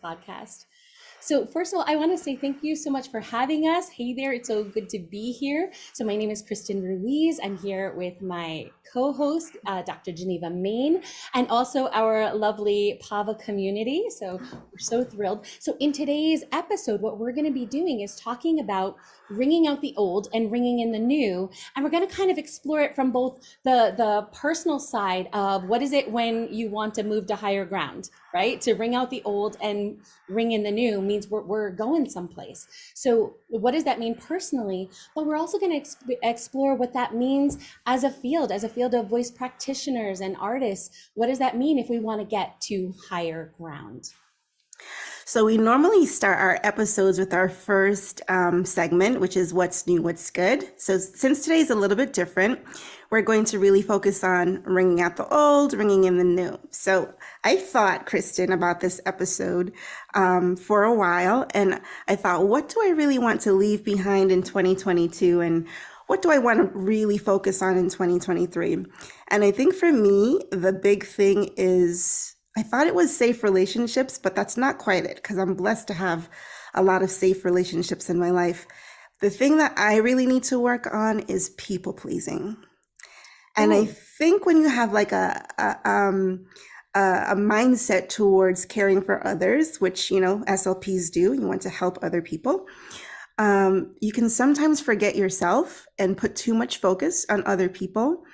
Podcast. So first of all, I want to say thank you so much for having us. Hey there, it's so good to be here. So my name is Kristen Ruiz. I'm here with my co-host, Dr. Geneva Main, and also our lovely PAVA community. So we're so thrilled. So in today's episode, what we're going to be doing is talking about ringing out the old and ringing in the new. And we're going to kind of explore it from both the personal side of what is it when you want to move to higher ground, right? To ring out the old and ring in the new means we're going someplace. So what does that mean personally? But we're also going to explore what that means as a field of voice practitioners and artists. What does that mean if we want to get to higher ground? So we normally start our episodes with our first segment, which is what's new, what's good. So since today's a little bit different, we're going to really focus on ringing out the old, ringing in the new. So I thought, Kristen, about this episode for a while, and I thought, what do I really want to leave behind in 2022? And what do I want to really focus on in 2023? And I think for me, the big thing is, I thought it was safe relationships, but that's not quite it, because I'm blessed to have a lot of safe relationships in my life. The thing that I really need to work on is people pleasing. And I think when you have like a mindset towards caring for others, which, you know, SLPs do, you want to help other people, you can sometimes forget yourself and put too much focus on other people.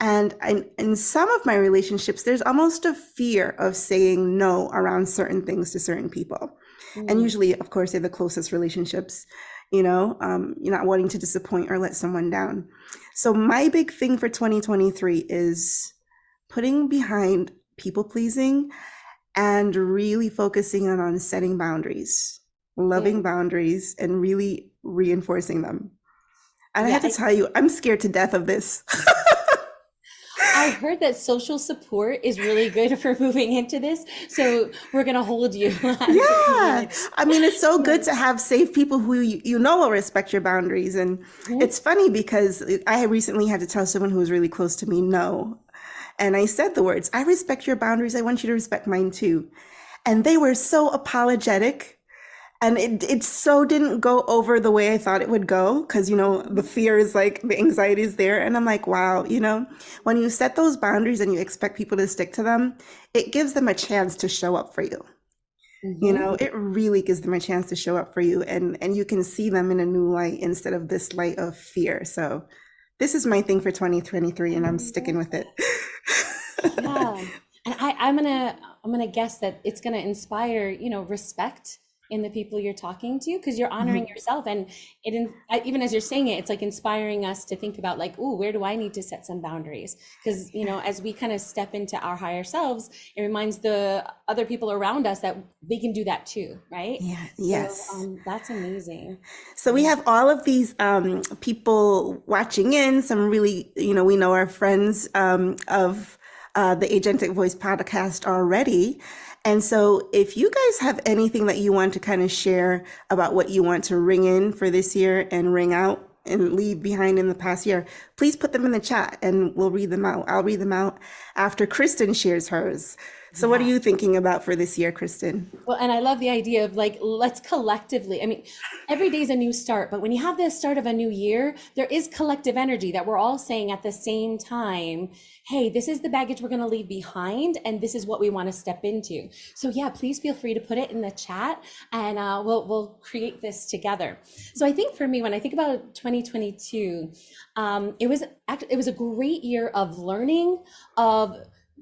And in some of my relationships, there's almost a fear of saying no around certain things to certain people. And usually, of course, they're the closest relationships, you know, you're not wanting to disappoint or let someone down. So my big thing for 2023 is putting behind people pleasing and really focusing on setting boundaries, loving boundaries, and really reinforcing them. And I have to tell you, I'm scared to death of this. I heard that social support is really good for moving into this. So we're going to hold you. Yeah. I mean, it's so good to have safe people who you know will respect your boundaries. And it's funny because I recently had to tell someone who was really close to me no. And I said the words, I respect your boundaries. I want you to respect mine too. And they were so apologetic. And it so didn't go over the way I thought it would go, because, you know, the fear is like, the anxiety is there. And I'm like, wow, you know, when you set those boundaries and you expect people to stick to them, it gives them a chance to show up for you. You know, it really gives them a chance to show up for you, and you can see them in a new light instead of this light of fear. So this is my thing for 2023, and I'm sticking with it. Yeah. And I'm gonna guess that it's gonna inspire, you know, respect in the people you're talking to, because you're honoring yourself. And even as you're saying it, it's like inspiring us to think about like, ooh, where do I need to set some boundaries? Because, you know, as we kind of step into our higher selves, it reminds the other people around us that they can do that too, right? Yeah. Yes. So, that's amazing. So we have all of these people watching in, some really, you know, we know our friends of the Agentic Voice Podcast already. And so if you guys have anything that you want to kind of share about what you want to ring in for this year and ring out and leave behind in the past year, please put them in the chat and we'll read them out. I'll read them out after Kristen shares hers. So what are you thinking about for this year, Kristen? Well, and I love the idea of like, let's collectively, I mean, every day is a new start, but when you have the start of a new year, there is collective energy that we're all saying at the same time, hey, this is the baggage we're going to leave behind, and this is what we want to step into. So yeah, please feel free to put it in the chat, and we'll create this together. So I think for me, when I think about 2022, it was a great year of learning, of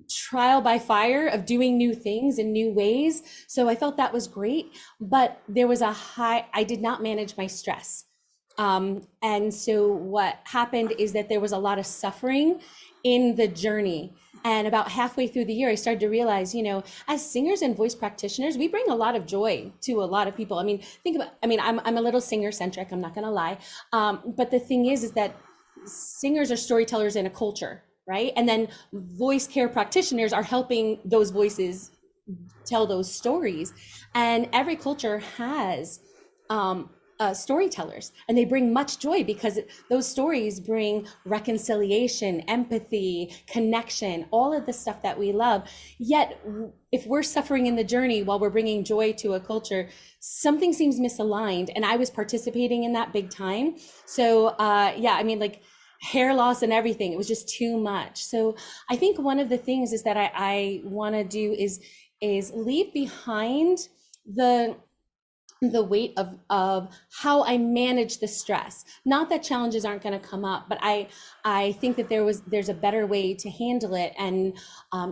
trial by fire, of doing new things in new ways. So I felt that was great, but there was I did not manage my stress. And so what happened is that there was a lot of suffering in the journey. And about halfway through the year, I started to realize, you know, as singers and voice practitioners, we bring a lot of joy to a lot of people. I mean, I'm a little singer centric, I'm not going to lie. But the thing is that singers are storytellers in a culture, right? And then voice care practitioners are helping those voices tell those stories. And every culture has storytellers, and they bring much joy because those stories bring reconciliation, empathy, connection, all of the stuff that we love. Yet if we're suffering in the journey while we're bringing joy to a culture, something seems misaligned, and I was participating in that big time. So yeah, I mean, like, hair loss and everything, it was just too much. So I think one of the things is that I want to do is leave behind the weight of how I manage the stress. Not that challenges aren't going to come up, but I think that there's a better way to handle it. And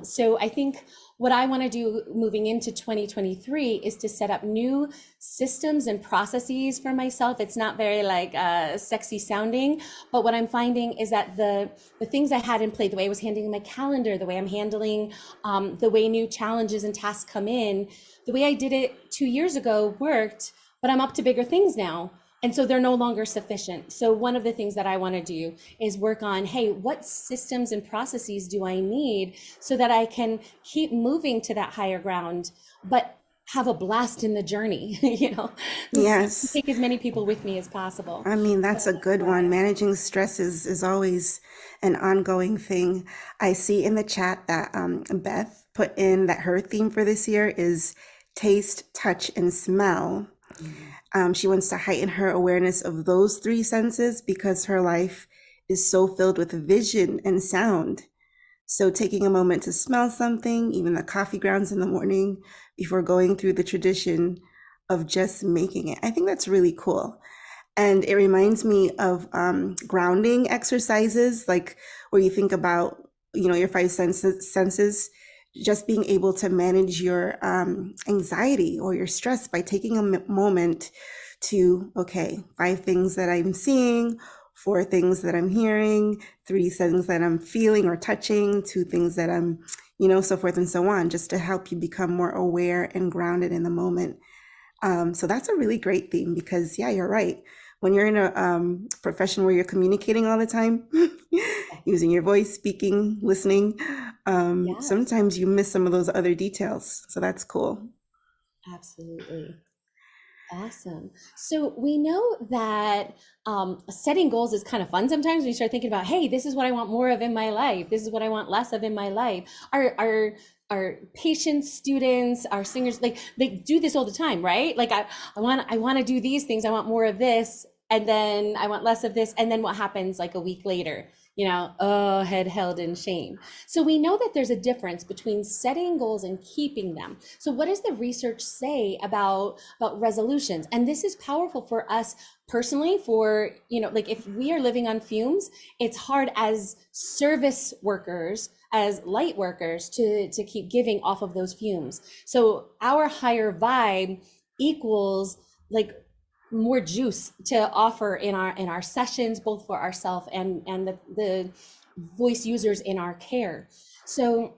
so I think what I want to do moving into 2023 is to set up new systems and processes for myself. It's not very like sexy sounding, but what I'm finding is that the things I had in play, the way I was handling my calendar, the way I'm handling the way new challenges and tasks come in, the way I did it 2 years ago worked, but I'm up to bigger things now. And so they're no longer sufficient. So one of the things that I want to do is work on, hey, what systems and processes do I need so that I can keep moving to that higher ground, but have a blast in the journey, Yes. Take as many people with me as possible. I mean, that's a good one. Managing stress is always an ongoing thing. I see in the chat that Beth put in that her theme for this year is taste, touch, and smell. She wants to heighten her awareness of those three senses because her life is so filled with vision and sound. So taking a moment to smell something, even the coffee grounds in the morning, before going through the tradition of just making it. I think that's really cool. And it reminds me of grounding exercises, like where you think about, your five senses, just being able to manage your anxiety or your stress by taking a moment to, okay, 5 things that I'm seeing, 4 things that I'm hearing, 3 things that I'm feeling or touching, 2 things that I'm, so forth and so on, just to help you become more aware and grounded in the moment. So that's a really great theme because, yeah, you're right. When you're in a profession where you're communicating all the time, using your voice, speaking, listening, sometimes you miss some of those other details. So that's cool. Absolutely. Awesome. So we know that setting goals is kind of fun. Sometimes we start thinking about, hey, this is what I want more of in my life. This is what I want less of in my life. Our patients, students, our singers, like they do this all the time, right? Like I want to do these things. I want more of this, and then I want less of this. And then what happens like a week later? Head held in shame. So we know that there's a difference between setting goals and keeping them. So what does the research say about resolutions? And this is powerful for us personally, for, like if we are living on fumes, it's hard as service workers, as light workers to keep giving off of those fumes. So our higher vibe equals like more juice to offer in our sessions, both for ourselves and the voice users in our care. So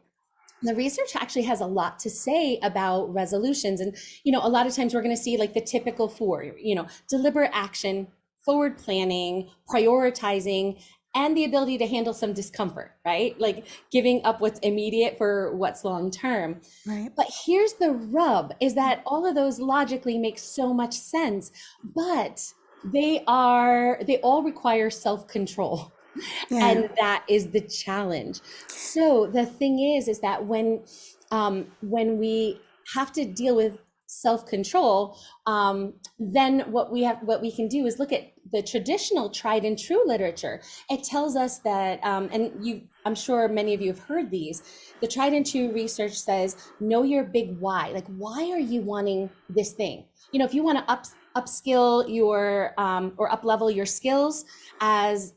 the research actually has a lot to say about resolutions. And, a lot of times we're going to see like the typical 4, deliberate action, forward planning, prioritizing, and the ability to handle some discomfort, right? Like giving up what's immediate for what's long-term. Right. But here's the rub, is that all of those logically make so much sense, but they all require self-control. Yeah. And that is the challenge. So the thing is that when we have to deal with self-control, then what we can do is look at the traditional tried and true literature. It tells us that, I'm sure many of you have heard these, the tried and true research says, know your big why. Like, why are you wanting this thing? If you want to upskill your, or up-level your skills as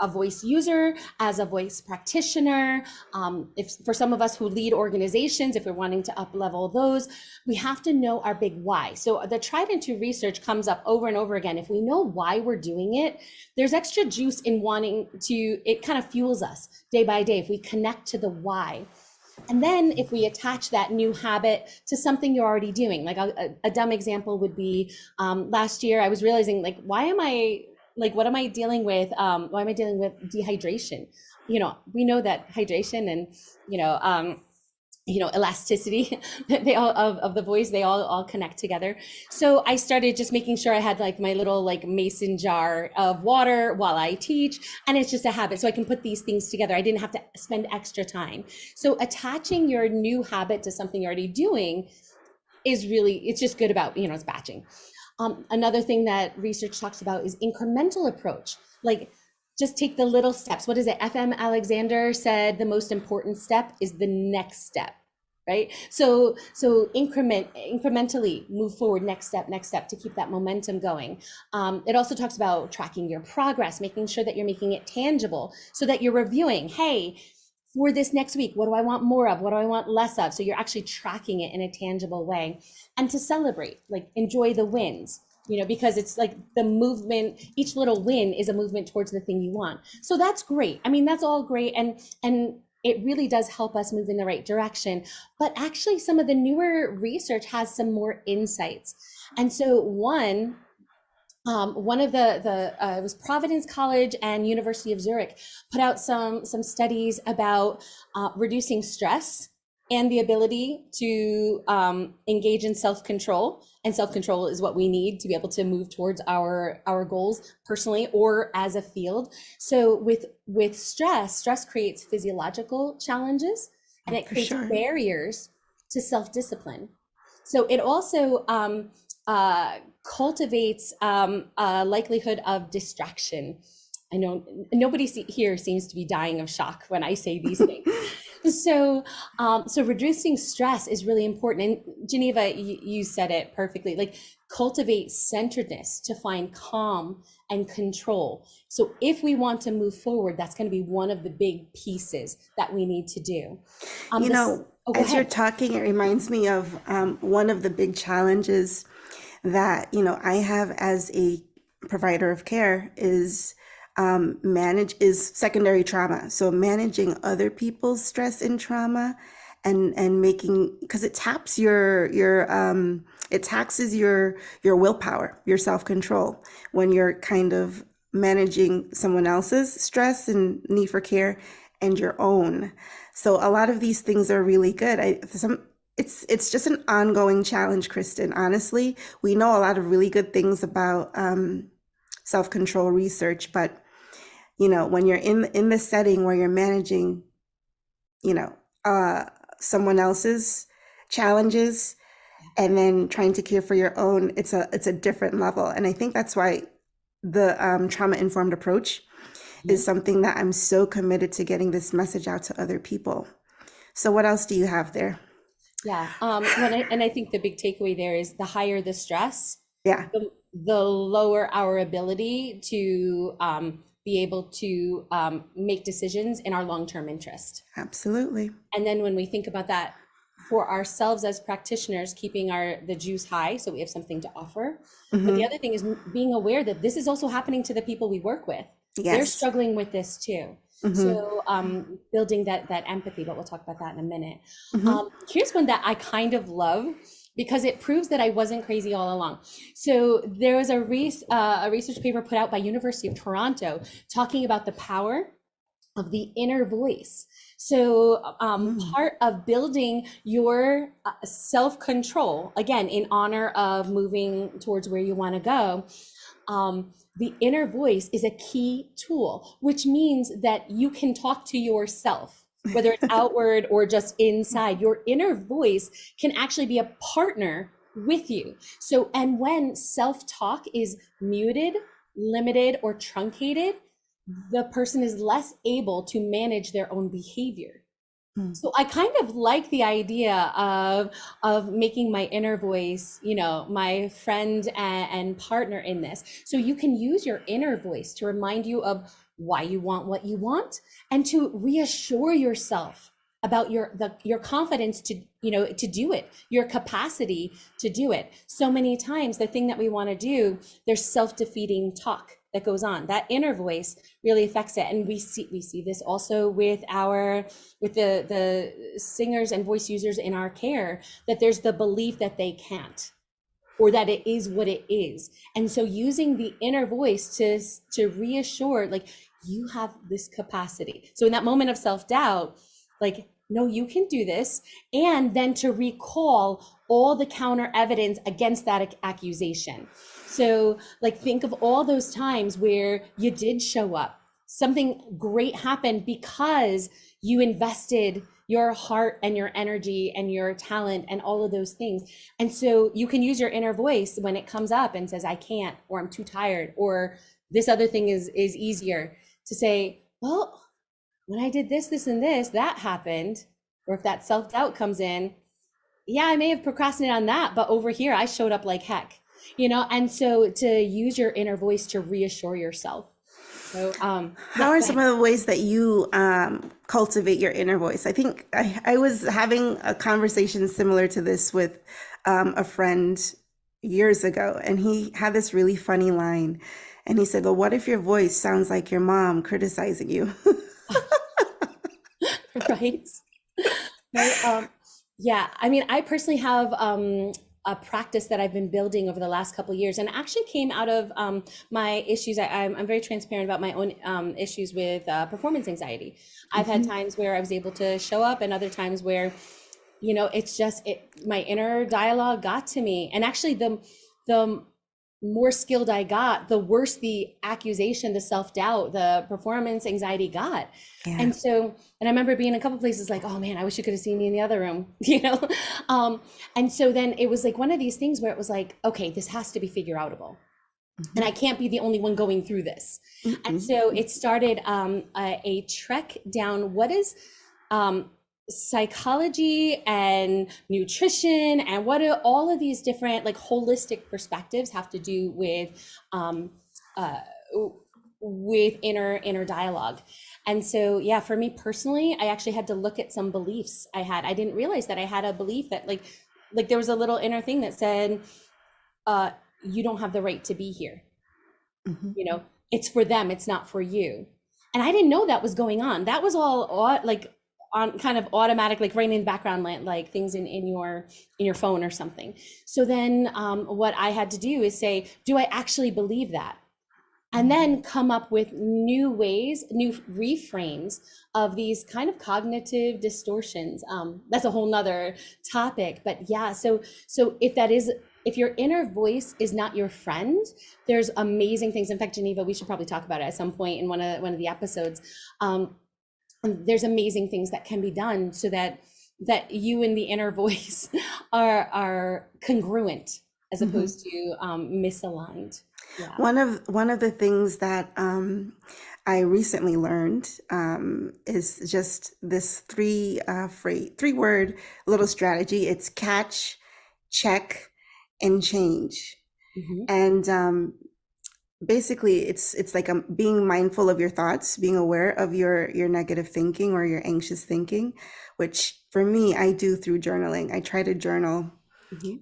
a voice user, as a voice practitioner, if for some of us who lead organizations, if we're wanting to up-level those, we have to know our big why. So the tried and true research comes up over and over again. If we know why we're doing it, there's extra juice in wanting to, it kind of fuels us day by day if we connect to the why. And then if we attach that new habit to something you're already doing, like a dumb example would be, last year I was realizing, like, what am I dealing with? Why am I dealing with dehydration? We know that hydration and, elasticity they all of the voice, they all connect together. So I started just making sure I had like my little like mason jar of water while I teach, and it's just a habit, so I can put these things together. I didn't have to spend extra time. So attaching your new habit to something you're already doing is really, it's just good about, it's batching. Another thing that research talks about is incremental approach. Like, just take the little steps. What is it? FM Alexander said the most important step is the next step, right? So incrementally move forward, next step to keep that momentum going. It also talks about tracking your progress, making sure that you're making it tangible so that you're reviewing, hey, for this next week, what do I want more of? What do I want less of? So you're actually tracking it in a tangible way. And to celebrate, like enjoy the wins, because it's like the movement, each little win is a movement towards the thing you want. So that's great. I mean, that's all great. And it really does help us move in the right direction. But actually some of the newer research has some more insights. And so one of the it was Providence College and University of Zurich put out some studies about reducing stress and the ability to engage in self-control. And self-control is what we need to be able to move towards our goals personally or as a field. So with stress creates physiological challenges, and it creates barriers to self-discipline. So it also cultivates a likelihood of distraction. I know nobody here seems to be dying of shock when I say these things. So reducing stress is really important. And Geneva, you said it perfectly, like cultivate centeredness to find calm and control. So if we want to move forward, that's going to be one of the big pieces that we need to do. As you're talking, it reminds me of one of the big challenges that, I have as a provider of care is secondary trauma. So managing other people's stress and trauma and making, because it taps it taxes your willpower, your self-control when you're kind of managing someone else's stress and need for care and your own. So a lot of these things are really good. It's just an ongoing challenge, Kristen. Honestly, we know a lot of really good things about self-control research, but when you're in the setting where you're managing, someone else's challenges and then trying to care for your own, it's a different level. And I think that's why the trauma-informed approach is something that I'm so committed to getting this message out to other people. So what else do you have there? Yeah. And I think the big takeaway there is the higher the stress, the lower our ability to be able to make decisions in our long-term interest. Absolutely. And then when we think about that for ourselves as practitioners, keeping the juice high so we have something to offer. Mm-hmm. But the other thing is being aware that this is also happening to the people we work with. Yes. They're struggling with this too. Mm-hmm. So building that empathy, but we'll talk about that in a minute. Mm-hmm. Here's one that I kind of love because it proves that I wasn't crazy all along. So there was a research paper put out by University of Toronto talking about the power of the inner voice. So part of building your self-control, again, in honor of moving towards where you want to go, the inner voice is a key tool, which means that you can talk to yourself, whether it's outward or just inside. Your inner voice can actually be a partner with you. So, and when self-talk is muted, limited, or truncated, the person is less able to manage their own behavior. So I kind of like the idea of making my inner voice, my friend and partner in this. So you can use your inner voice to remind you of why you want what you want and to reassure yourself about your confidence to do it, your capacity to do it. So many times the thing that we want to do, there's self-defeating talk that goes on. That inner voice really affects it. And we see this also with the singers and voice users in our care, that there's the belief that they can't, or that it is what it is. And so using the inner voice to reassure, like, you have this capacity. So in that moment of self-doubt, like, no, you can do this. And then to recall all the counter evidence against that accusation. So like, think of all those times where you did show up. Something great happened because you invested your heart and your energy and your talent and all of those things. And so you can use your inner voice when it comes up and says, I can't, or I'm too tired, or this other thing is easier, to say, well, when I did this, this, and this, that happened. Or if that self-doubt comes in, yeah, I may have procrastinated on that, but over here, I showed up like heck, you know? And so to use your inner voice to reassure yourself. So, how are some of the ways that you cultivate your inner voice? I think I was having a conversation similar to this with a friend years ago, and he had this really funny line. And he said, well, what if your voice sounds like your mom criticizing you? Right. Right. Yeah. I mean, I personally have a practice that I've been building over the last couple of years, and actually came out of my issues. I'm very transparent about my own issues with performance anxiety. I've had times where I was able to show up, and other times where, you know, it's just my inner dialogue got to me. And actually, the more skilled I got, the worse the accusation, the self-doubt, the performance anxiety got. Yeah. And so, and I remember being in a couple places like, oh man, I wish you could have seen me in the other room, you know? And so then it was like one of these things where it was like, okay, this has to be figure outable. And I can't be the only one going through this. And so it started a trek down what is psychology and nutrition, and what are all of these different like holistic perspectives have to do with inner dialogue. And so, yeah, for me personally, I actually had to look at some beliefs I had. I didn't realize that I had a belief that like there was a little inner thing that said, you don't have the right to be here. You know, it's for them, it's not for you. And I didn't know that was going on. That was all like on kind of automatic, like right in the background, like things in your phone or something. So then what I had to do is say, do I actually believe that? And then come up with new ways, new reframes of these kind of cognitive distortions. That's a whole nother topic, but yeah. So if your inner voice is not your friend, there's amazing things. In fact, Geneva, we should probably talk about it at some point in one of the episodes. There's amazing things that can be done so that you and the inner voice are congruent as opposed to misaligned. Yeah. One of the things that I recently learned is just this three word little strategy. It's catch, check, and change. And basically it's like being mindful of your thoughts, being aware of your negative thinking or your anxious thinking, which for me, I do through journaling. I try to journal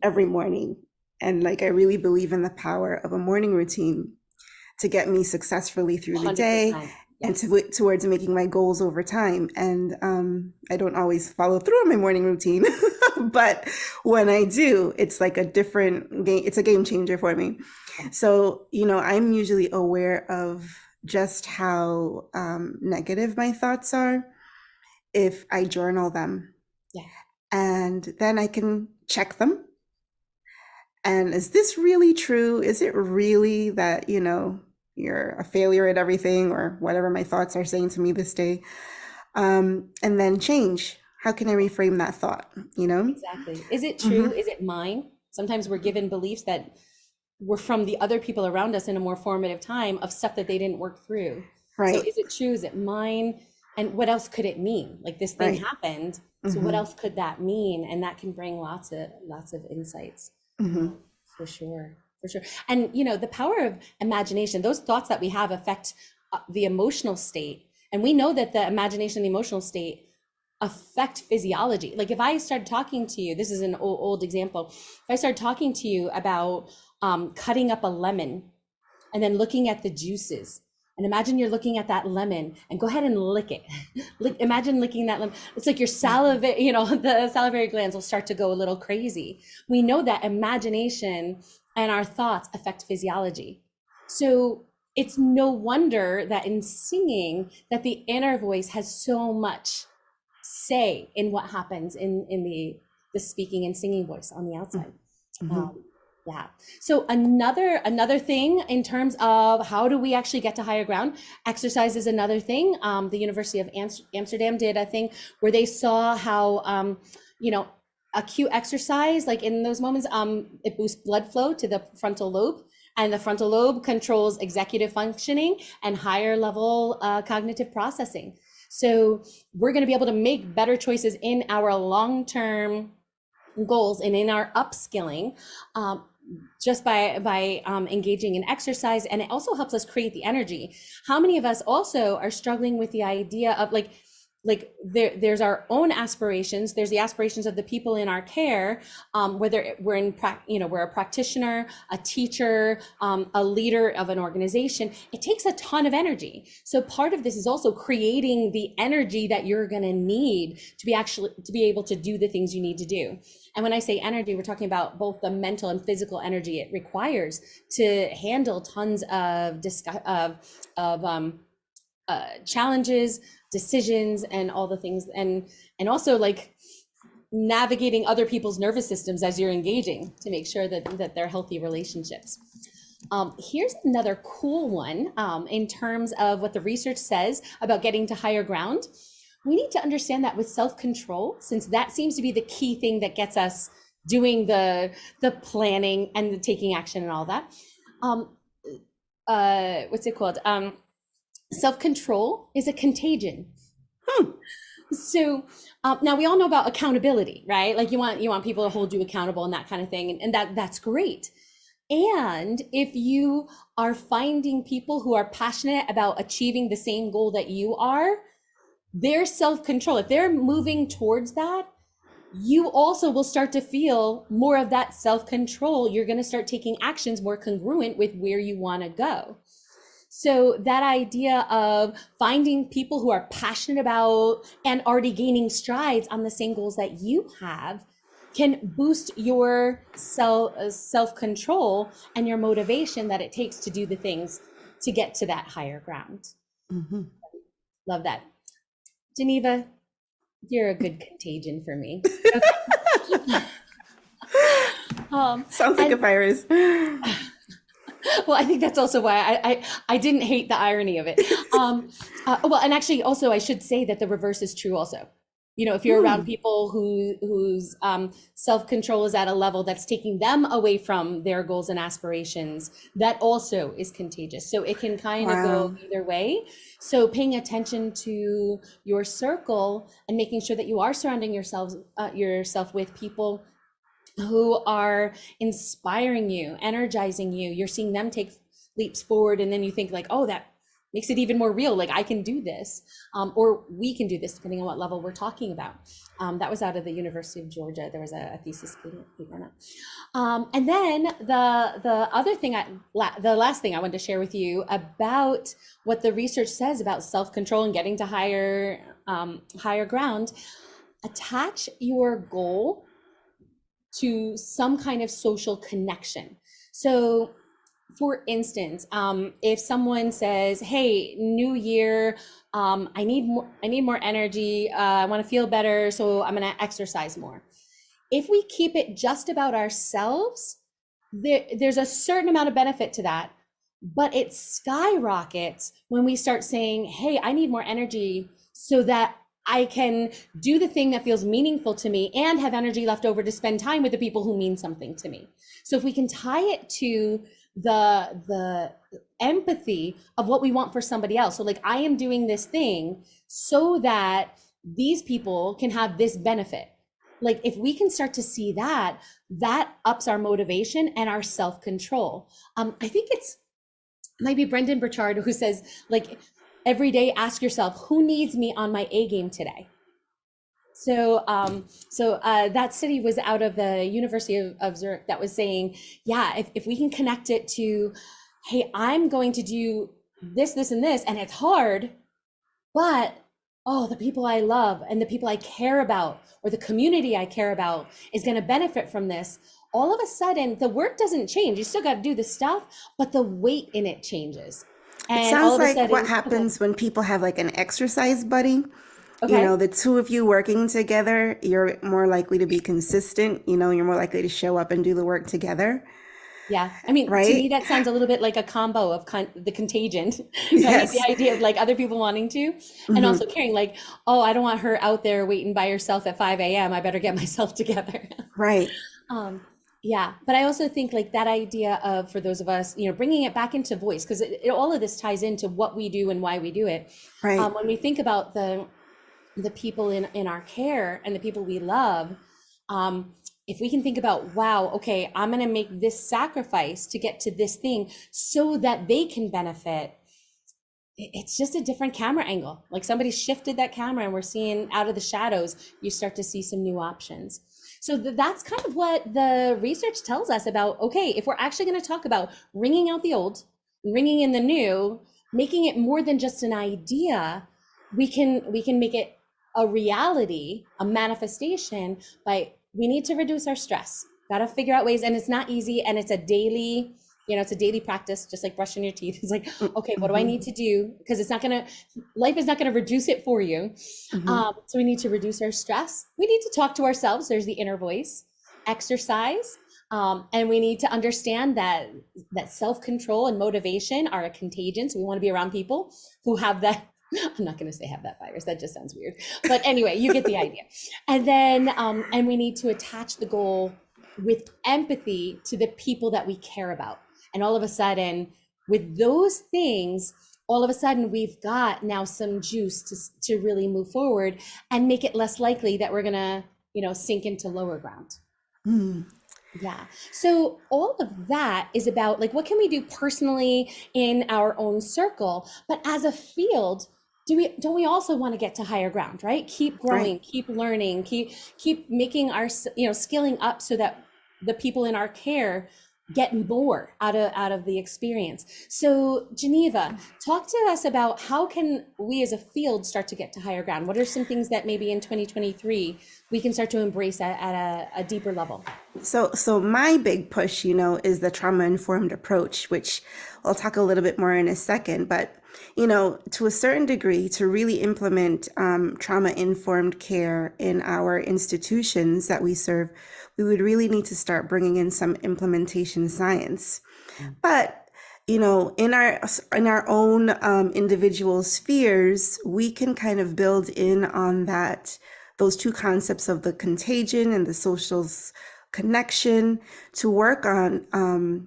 every morning. And like, I really believe in the power of a morning routine to get me successfully through the day. Yes. And towards making my goals over time. And I don't always follow through on my morning routine, but when I do, it's like a different game. It's a game changer for me. So, you know, I'm usually aware of just how negative my thoughts are if I journal them. Yeah. And then I can check them. And is this really true? Is it really that, you know, you're a failure at everything, or whatever my thoughts are saying to me this day? And then change. How can I reframe that thought? You know? Exactly. Is it true? Is it mine? Sometimes we're given beliefs that were from the other people around us in a more formative time of stuff that they didn't work through. Right. So is it true? Is it mine? And what else could it mean? Like, this thing happened. So what else could that mean? And that can bring lots of insights. For sure. And, you know, the power of imagination, those thoughts that we have affect the emotional state. And we know that the imagination and the emotional state affect physiology. Like, if I started talking to you, this is an old example. If I started talking to you about cutting up a lemon and then looking at the juices, and imagine you're looking at that lemon and go ahead and lick it. Imagine licking that lemon. It's like your salivary, you know, the salivary glands will start to go a little crazy. We know that imagination and our thoughts affect physiology. So it's no wonder that in singing, that the inner voice has so much say in what happens in the speaking and singing voice on the outside. Yeah. So another thing in terms of how do we actually get to higher ground, exercise is another thing. The University of Amsterdam did a thing where they saw how, acute exercise, like in those moments, it boosts blood flow to the frontal lobe, and the frontal lobe controls executive functioning and higher level cognitive processing. So we're going to be able to make better choices in our long-term goals and in our upskilling, just by engaging in exercise. And it also helps us create the energy. How many of us also are struggling with the idea of there's our own aspirations, there's the aspirations of the people in our care, whether we're we're a practitioner, a teacher, a leader of an organization. It takes a ton of energy. So part of this is also creating the energy that you're going to need to be able to do the things you need to do. And when I say energy, we're talking about both the mental and physical energy it requires to handle tons of challenges, decisions, and all the things, and also like navigating other people's nervous systems as you're engaging to make sure that they're healthy relationships. Here's another cool one in terms of what the research says about getting to higher ground. We need to understand that with self-control, since that seems to be the key thing that gets us doing the planning and the taking action and all that. What's it called? Self-control is a contagion. So now we all know about accountability, right? Like you want people to hold you accountable and that kind of thing, and that's great. And if you are finding people who are passionate about achieving the same goal that you are, their self-control, if they're moving towards that, you also will start to feel more of that self-control. You're going to start taking actions more congruent with where you want to go. So that idea of finding people who are passionate about and already gaining strides on the same goals that you have can boost your self-control and your motivation that it takes to do the things to get to that higher ground. Love that. Geneva, you're a good contagion for me. Sounds like a virus. Well, I think that's also why I didn't hate the irony of it. Well, and actually also I should say that the reverse is true also. If you're around people whose self-control is at a level that's taking them away from their goals and aspirations, that also is contagious. So it can kind of go either way. So paying attention to your circle and making sure that you are surrounding yourself with people who are inspiring you, energizing you. You're seeing them take leaps forward, and then you think like, oh, that makes it even more real. Like I can do this, or we can do this, depending on what level we're talking about. That was out of the University of Georgia. There was a thesis paper on it. And then the other thing, the last thing I wanted to share with you about what the research says about self-control and getting to higher ground. Attach your goal to some kind of social connection. So for instance, if someone says, hey, new year, I need more energy, I want to feel better, so I'm going to exercise more. If we keep it just about ourselves, there's a certain amount of benefit to that, but it skyrockets when we start saying, hey, I need more energy so that I can do the thing that feels meaningful to me and have energy left over to spend time with the people who mean something to me. So if we can tie it to the empathy of what we want for somebody else. So like, I am doing this thing so that these people can have this benefit. Like if we can start to see that ups our motivation and our self-control. I think it's maybe Brendan Burchard who says, like, every day ask yourself, who needs me on my A game today? So that study was out of the University of Zurich that was saying, yeah, if we can connect it to, hey, I'm going to do this, this, and this, and it's hard, but the people I love and the people I care about, or the community I care about is going to benefit from this. All of a sudden, the work doesn't change. You still got to do the stuff, but the weight in it changes. And it sounds like what happens when people have like an exercise buddy. Okay. The two of you working together, you're more likely to be consistent. You're more likely to show up and do the work together, Yeah. I mean, to me, right? that sounds a little bit like a combo of the contagion, right? The Yes. idea of like other people wanting to, and Hmm. also caring like, oh, I don't want her out there waiting by herself at 5 a.m. I better get myself together. Right. Um, yeah, but I also think like that idea of for those of us, bringing it back into voice, because all of this ties into what we do and why we do it. Right. When we think about the people in our care and the people we love, if we can think about, wow, okay, I'm going to make this sacrifice to get to this thing so that they can benefit. It's just a different camera angle. Like somebody shifted that camera and we're seeing out of the shadows, you start to see some new options. So that's kind of what the research tells us about, okay, if we're actually going to talk about ringing out the old, ringing in the new, making it more than just an idea, we can make it a reality, a manifestation by we need to reduce our stress. Got to figure out ways, and it's not easy, and it's a daily, it's a daily practice, just like brushing your teeth. It's like, okay, what do I need to do? Because life is not gonna reduce it for you. Hmm. So we need to reduce our stress. We need to talk to ourselves. There's the inner voice, exercise, and we need to understand that self-control and motivation are a contagion. So we want to be around people who have that. I'm not going to say have that virus. That just sounds weird. But anyway, you get the idea. And then, and we need to attach the goal with empathy to the people that we care about. And all of a sudden, with those things, all of a sudden we've got now some juice to really move forward and make it less likely that we're going to, sink into lower ground. Mm. Yeah. So all of that is about like, what can we do personally in our own circle? But as a field, don't we also want to get to higher ground, right? Keep growing, Right. keep learning, keep making our, skilling up so that the people in our care get more out of the experience. So Geneva, talk to us about how can we as a field start to get to higher ground? What are some things that maybe in 2023 we can start to embrace at a deeper level? So my big push, is the trauma-informed approach, which I'll talk a little bit more in a second. But, to a certain degree, to really implement trauma-informed care in our institutions that we serve, we would really need to start bringing in some implementation science. But in our own individual spheres, we can kind of build in on those two concepts of the contagion and the social connection to work on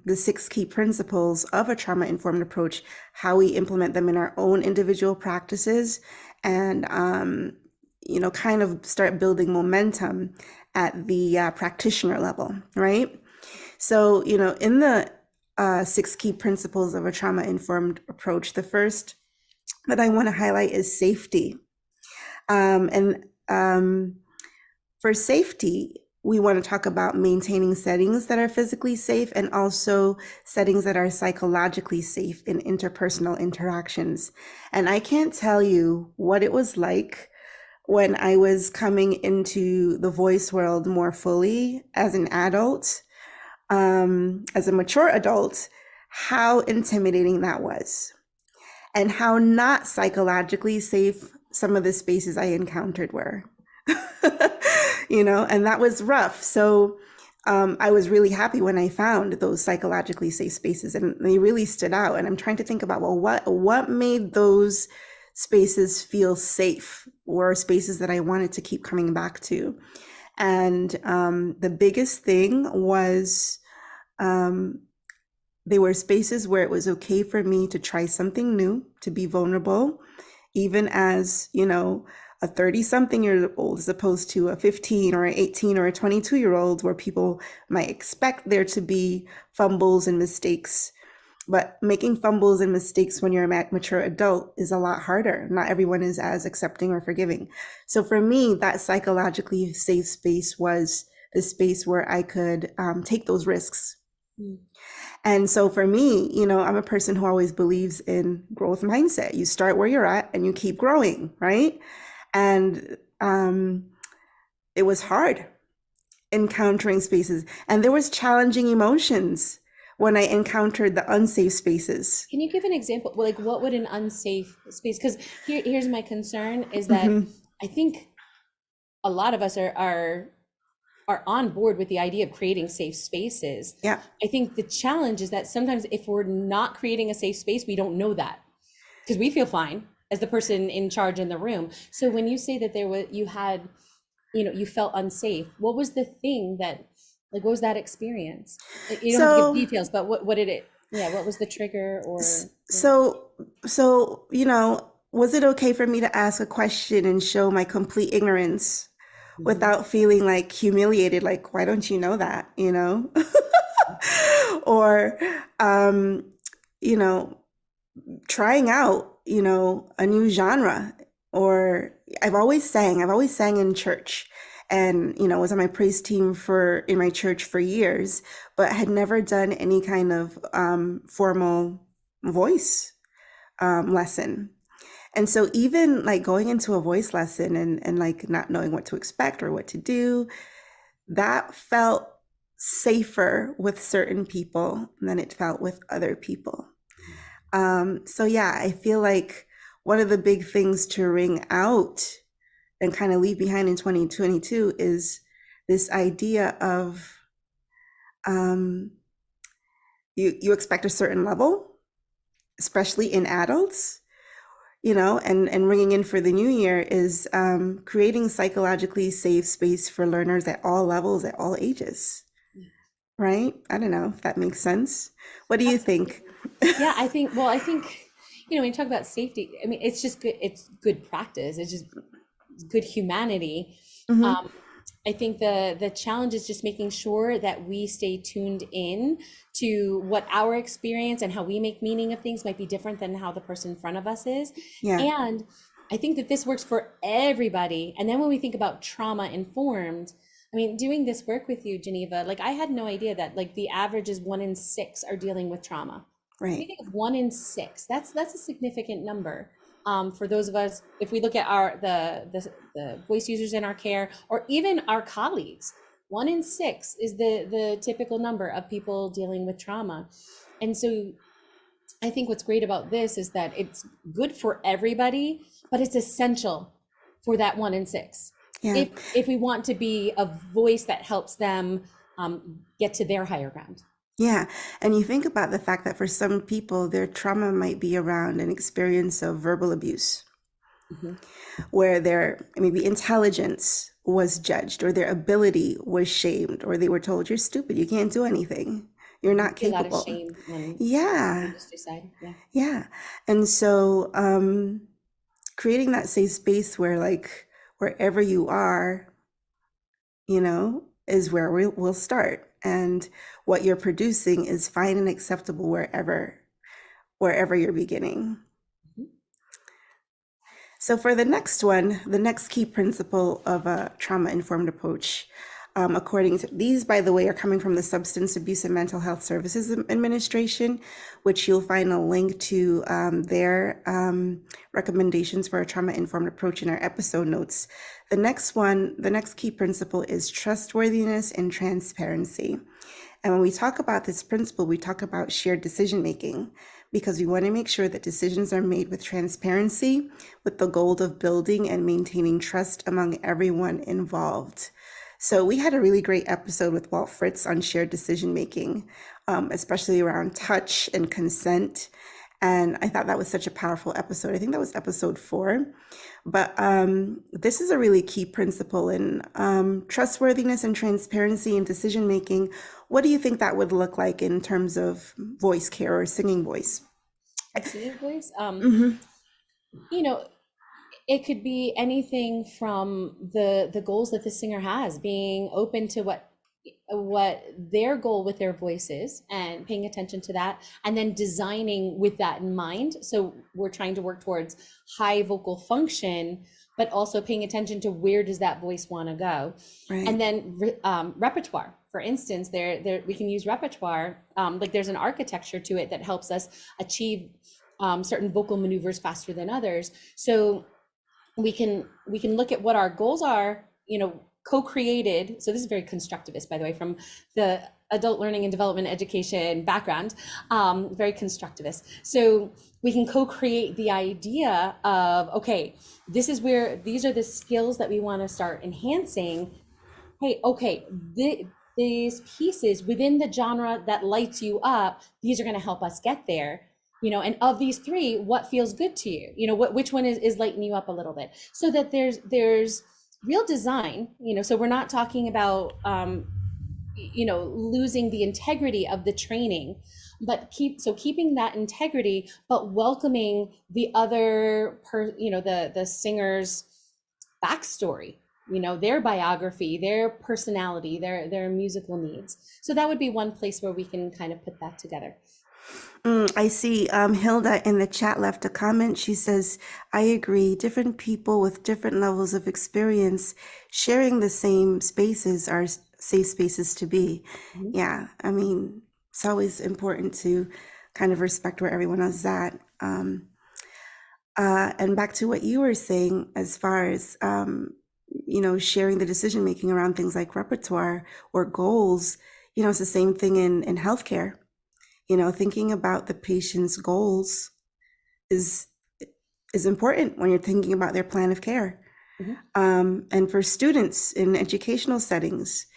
the 6 key principles of a trauma-informed approach, how we implement them in our own individual practices, and kind of start building momentum at the practitioner level, right? So, in the 6 key principles of a trauma-informed approach, the first that I want to highlight is safety. And for safety, we want to talk about maintaining settings that are physically safe and also settings that are psychologically safe in interpersonal interactions. And I can't tell you what it was like when I was coming into the voice world more fully as an adult, as a mature adult, how intimidating that was and how not psychologically safe some of the spaces I encountered were. And that was rough. So I was really happy when I found those psychologically safe spaces, and they really stood out. And I'm trying to think about, well, what made those spaces feel safe, or spaces that I wanted to keep coming back to. And the biggest thing was they were spaces where it was okay for me to try something new, to be vulnerable, even as, a 30-something-year-old as opposed to a 15 or an 18 or a 22-year-old, where people might expect there to be fumbles and mistakes. But making fumbles and mistakes when you're a mature adult is a lot harder. Not everyone is as accepting or forgiving. So for me, that psychologically safe space was the space where I could take those risks. Mm. And so for me, I'm a person who always believes in growth mindset. You start where you're at and you keep growing, right? And it was hard encountering spaces, and there was challenging emotions when I encountered the unsafe spaces. Can you give an example? Like, what would an unsafe space? Because here's my concern is that I think a lot of us are on board with the idea of creating safe spaces. Yeah. I think the challenge is that sometimes if we're not creating a safe space, we don't know that because we feel fine as the person in charge in the room. So when you say that you felt unsafe, what was the thing that, like, what was that experience? You don't have to give So, details, but what did it, what was the trigger so, was it okay for me to ask a question and show my complete ignorance Mhm. without feeling like humiliated? Like, why don't you know that, Or, um, you know, trying out, a new genre. Or I've always sang in church, and, was on my praise team in my church for years, but had never done any kind of formal voice lesson. And so even like going into a voice lesson and like not knowing what to expect or what to do, that felt safer with certain people than it felt with other people. So yeah, I feel like one of the big things to ring out and kind of leave behind in 2022 is this idea of um, you expect a certain level, especially in adults, and ringing in for the new year is creating psychologically safe space for learners at all levels, at all ages, right? I don't know if that makes sense. What do you Absolutely. think? Yeah, I think, when you talk about safety, I mean, it's just good, it's good practice. It's just good humanity. Hmm. Um, I think the challenge is just making sure that we stay tuned in to what our experience and how we make meaning of things might be different than how the person in front of us is. Yeah, And I think that this works for everybody. And then when we think about trauma informed, I mean, doing this work with you, Geneva, like I had no idea that like the average is 1 in 6 are dealing with trauma. If you right. think of 1 in 6, that's a significant number. For those of us, if we look at the voice users in our care, or even our colleagues, 1 in 6 is the typical number of people dealing with trauma. And so I think what's great about this is that it's good for everybody, but it's essential for that 1 in 6. Yeah. If we want to be a voice that helps them get to their higher ground. Yeah. And you think about the fact that for some people, their trauma might be around an experience of verbal abuse, Mhm. where their maybe intelligence was judged, or their ability was shamed, or they were told, you're stupid, you can't do anything, you're Mhm. not See a lot of capable. shame on the Yeah. industry side. Yeah. Yeah. And so creating that safe space where, like, wherever you are, is where we'll start. And what you're producing is fine and acceptable wherever you're beginning. Mhm. So for the next one, the next key principle of a trauma-informed approach, according to these, by the way, are coming from the Substance Abuse and Mental Health Services Administration, which you'll find a link to their recommendations for a trauma-informed approach in our episode notes. The next key principle is trustworthiness and transparency. And when we talk about this principle, we talk about shared decision making, because we want to make sure that decisions are made with transparency, with the goal of building and maintaining trust among everyone involved. So we had a really great episode with Walt Fritz on shared decision making, especially around touch and consent. And I thought that was such a powerful episode. I think that was episode 4. But this is a really key principle in trustworthiness and transparency in decision making. What do you think that would look like in terms of voice care or singing voice? And singing voice, Hmm. you know, it could be anything from the goals that the singer has, being open to what their goal with their voice is and paying attention to that, and then designing with that in mind. So we're trying to work towards high vocal function, but also paying attention to where does that voice want to go. Right. And then repertoire, for instance, there we can use repertoire, like there's an architecture to it that helps us achieve certain vocal maneuvers faster than others. So we can look at what our goals are, co-created, so this is very constructivist, by the way, from the adult learning and development education background, very constructivist. So we can co-create the idea of, okay, this is where, these are the skills that we want to start enhancing. Hey, okay, these pieces within the genre that lights you up, these are going to help us get there. And of these three, what feels good to you? Which one is lighting you up a little bit, so that there's real design, so we're not talking about, losing the integrity of the training, but keeping that integrity, but welcoming the other, the singer's backstory, their biography, their personality, their musical needs. So that would be one place where we can kind of put that together. I see Hilda in the chat left a comment. She says, I agree. Different people with different levels of experience sharing the same spaces are safe spaces to be. Mhm. Yeah, I mean, it's always important to kind of respect where everyone is at. And back to what you were saying, as far as, sharing the decision making around things like repertoire or goals, it's the same thing in healthcare. Thinking about the patient's goals is important when you're thinking about their plan of care. Mhm. And for students in educational settings,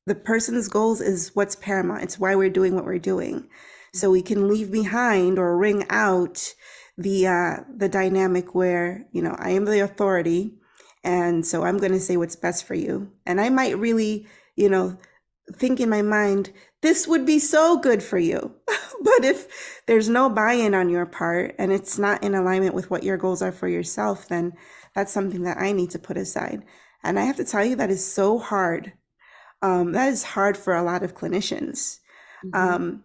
the person's goals is what's paramount. It's why we're doing what we're doing. So we can leave behind or wring out the dynamic where, I am the authority, and so I'm going to say what's best for you. And I might really, think in my mind, this would be so good for you. But if there's no buy-in on your part and it's not in alignment with what your goals are for yourself, then that's something that I need to put aside. And I have to tell you, that is so hard. That is hard for a lot of clinicians. Mhm.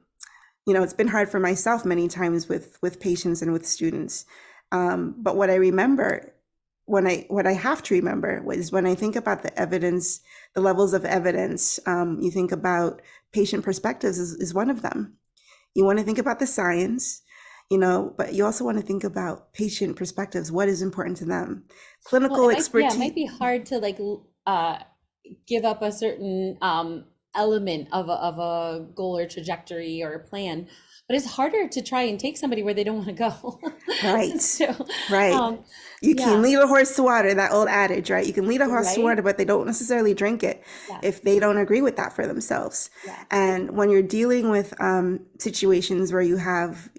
It's been hard for myself many times with patients and with students. But what I remember, what I have to remember, is when I think about the evidence, the levels of evidence, you think about patient perspectives is one of them. You want to think about the science, but you also want to think about patient perspectives. What is important to them? Clinical Well, expertise. it might be hard to give up a certain element of a goal or trajectory or a plan, but it's harder to try and take somebody where they don't want to go. Right. So, Right. You yeah. can lead a horse to water, that old adage, right? You can lead a horse to Right? water, but they don't necessarily drink it Yeah. if they don't agree with that for themselves. Yeah. And when you're dealing with situations where you have,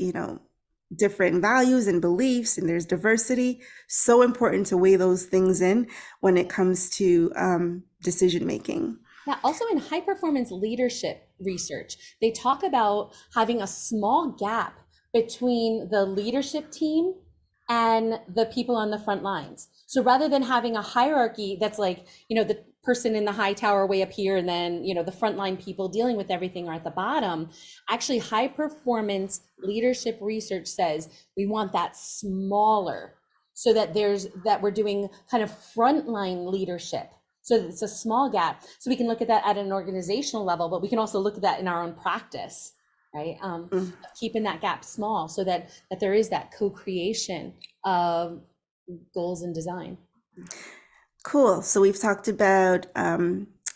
different values and beliefs and there's diversity, so important to weigh those things in when it comes to decision making. Yeah, also in high performance leadership research, they talk about having a small gap between the leadership team and the people on the front lines. So rather than having a hierarchy that's like, the person in the high tower way up here, and then, the frontline people dealing with everything are at the bottom, actually high performance leadership research says we want that smaller, so that we're doing kind of frontline leadership. So it's a small gap. So we can look at that at an organizational level, but we can also look at that in our own practice, right? Keeping that gap small, so that there is that co-creation of goals and design. Cool. So we've talked about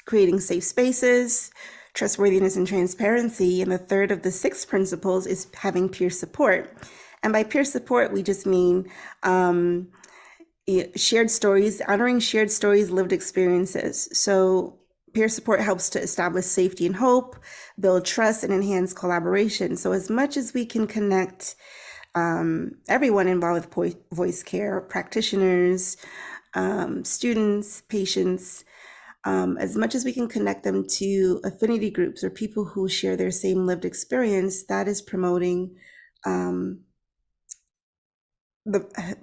creating safe spaces, trustworthiness, and transparency. And the third of the 6 principles is having peer support. And by peer support, we just mean shared stories, honoring shared stories, lived experiences. So peer support helps to establish safety and hope, build trust, and enhance collaboration. So as much as we can connect everyone involved with voice care, practitioners, students, patients, as much as we can connect them to affinity groups or people who share their same lived experience, that is promoting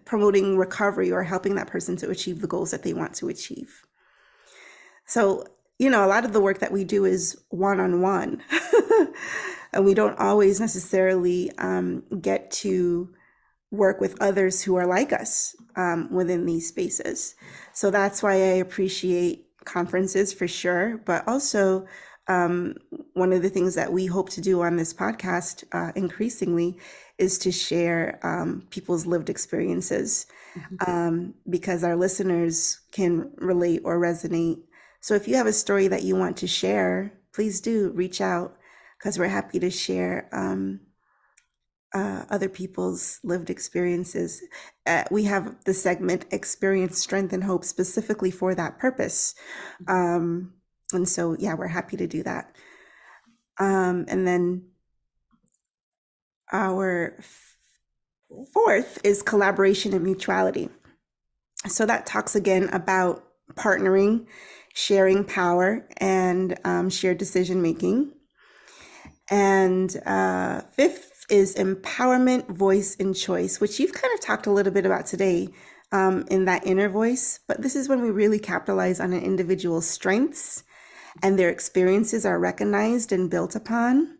promoting recovery or helping that person to achieve the goals that they want to achieve. So, a lot of the work that we do is one-on-one, and we don't always necessarily get to work with others who are like us within these spaces. So that's why I appreciate conferences for sure, but also one of the things that we hope to do on this podcast increasingly is to share people's lived experiences, because our listeners can relate or resonate. So if you have a story that you want to share, please do reach out, because we're happy to share other people's lived experiences. We have the segment Experience, Strength, and Hope specifically for that purpose. And so, yeah, we're happy to do that. And then our fourth is collaboration and mutuality. So that talks again about partnering, sharing power, and shared decision making. And fifth is empowerment, voice, and choice, which you've kind of talked a little bit about today in that inner voice. But this is when we really capitalize on an individual's strengths and their experiences are recognized and built upon.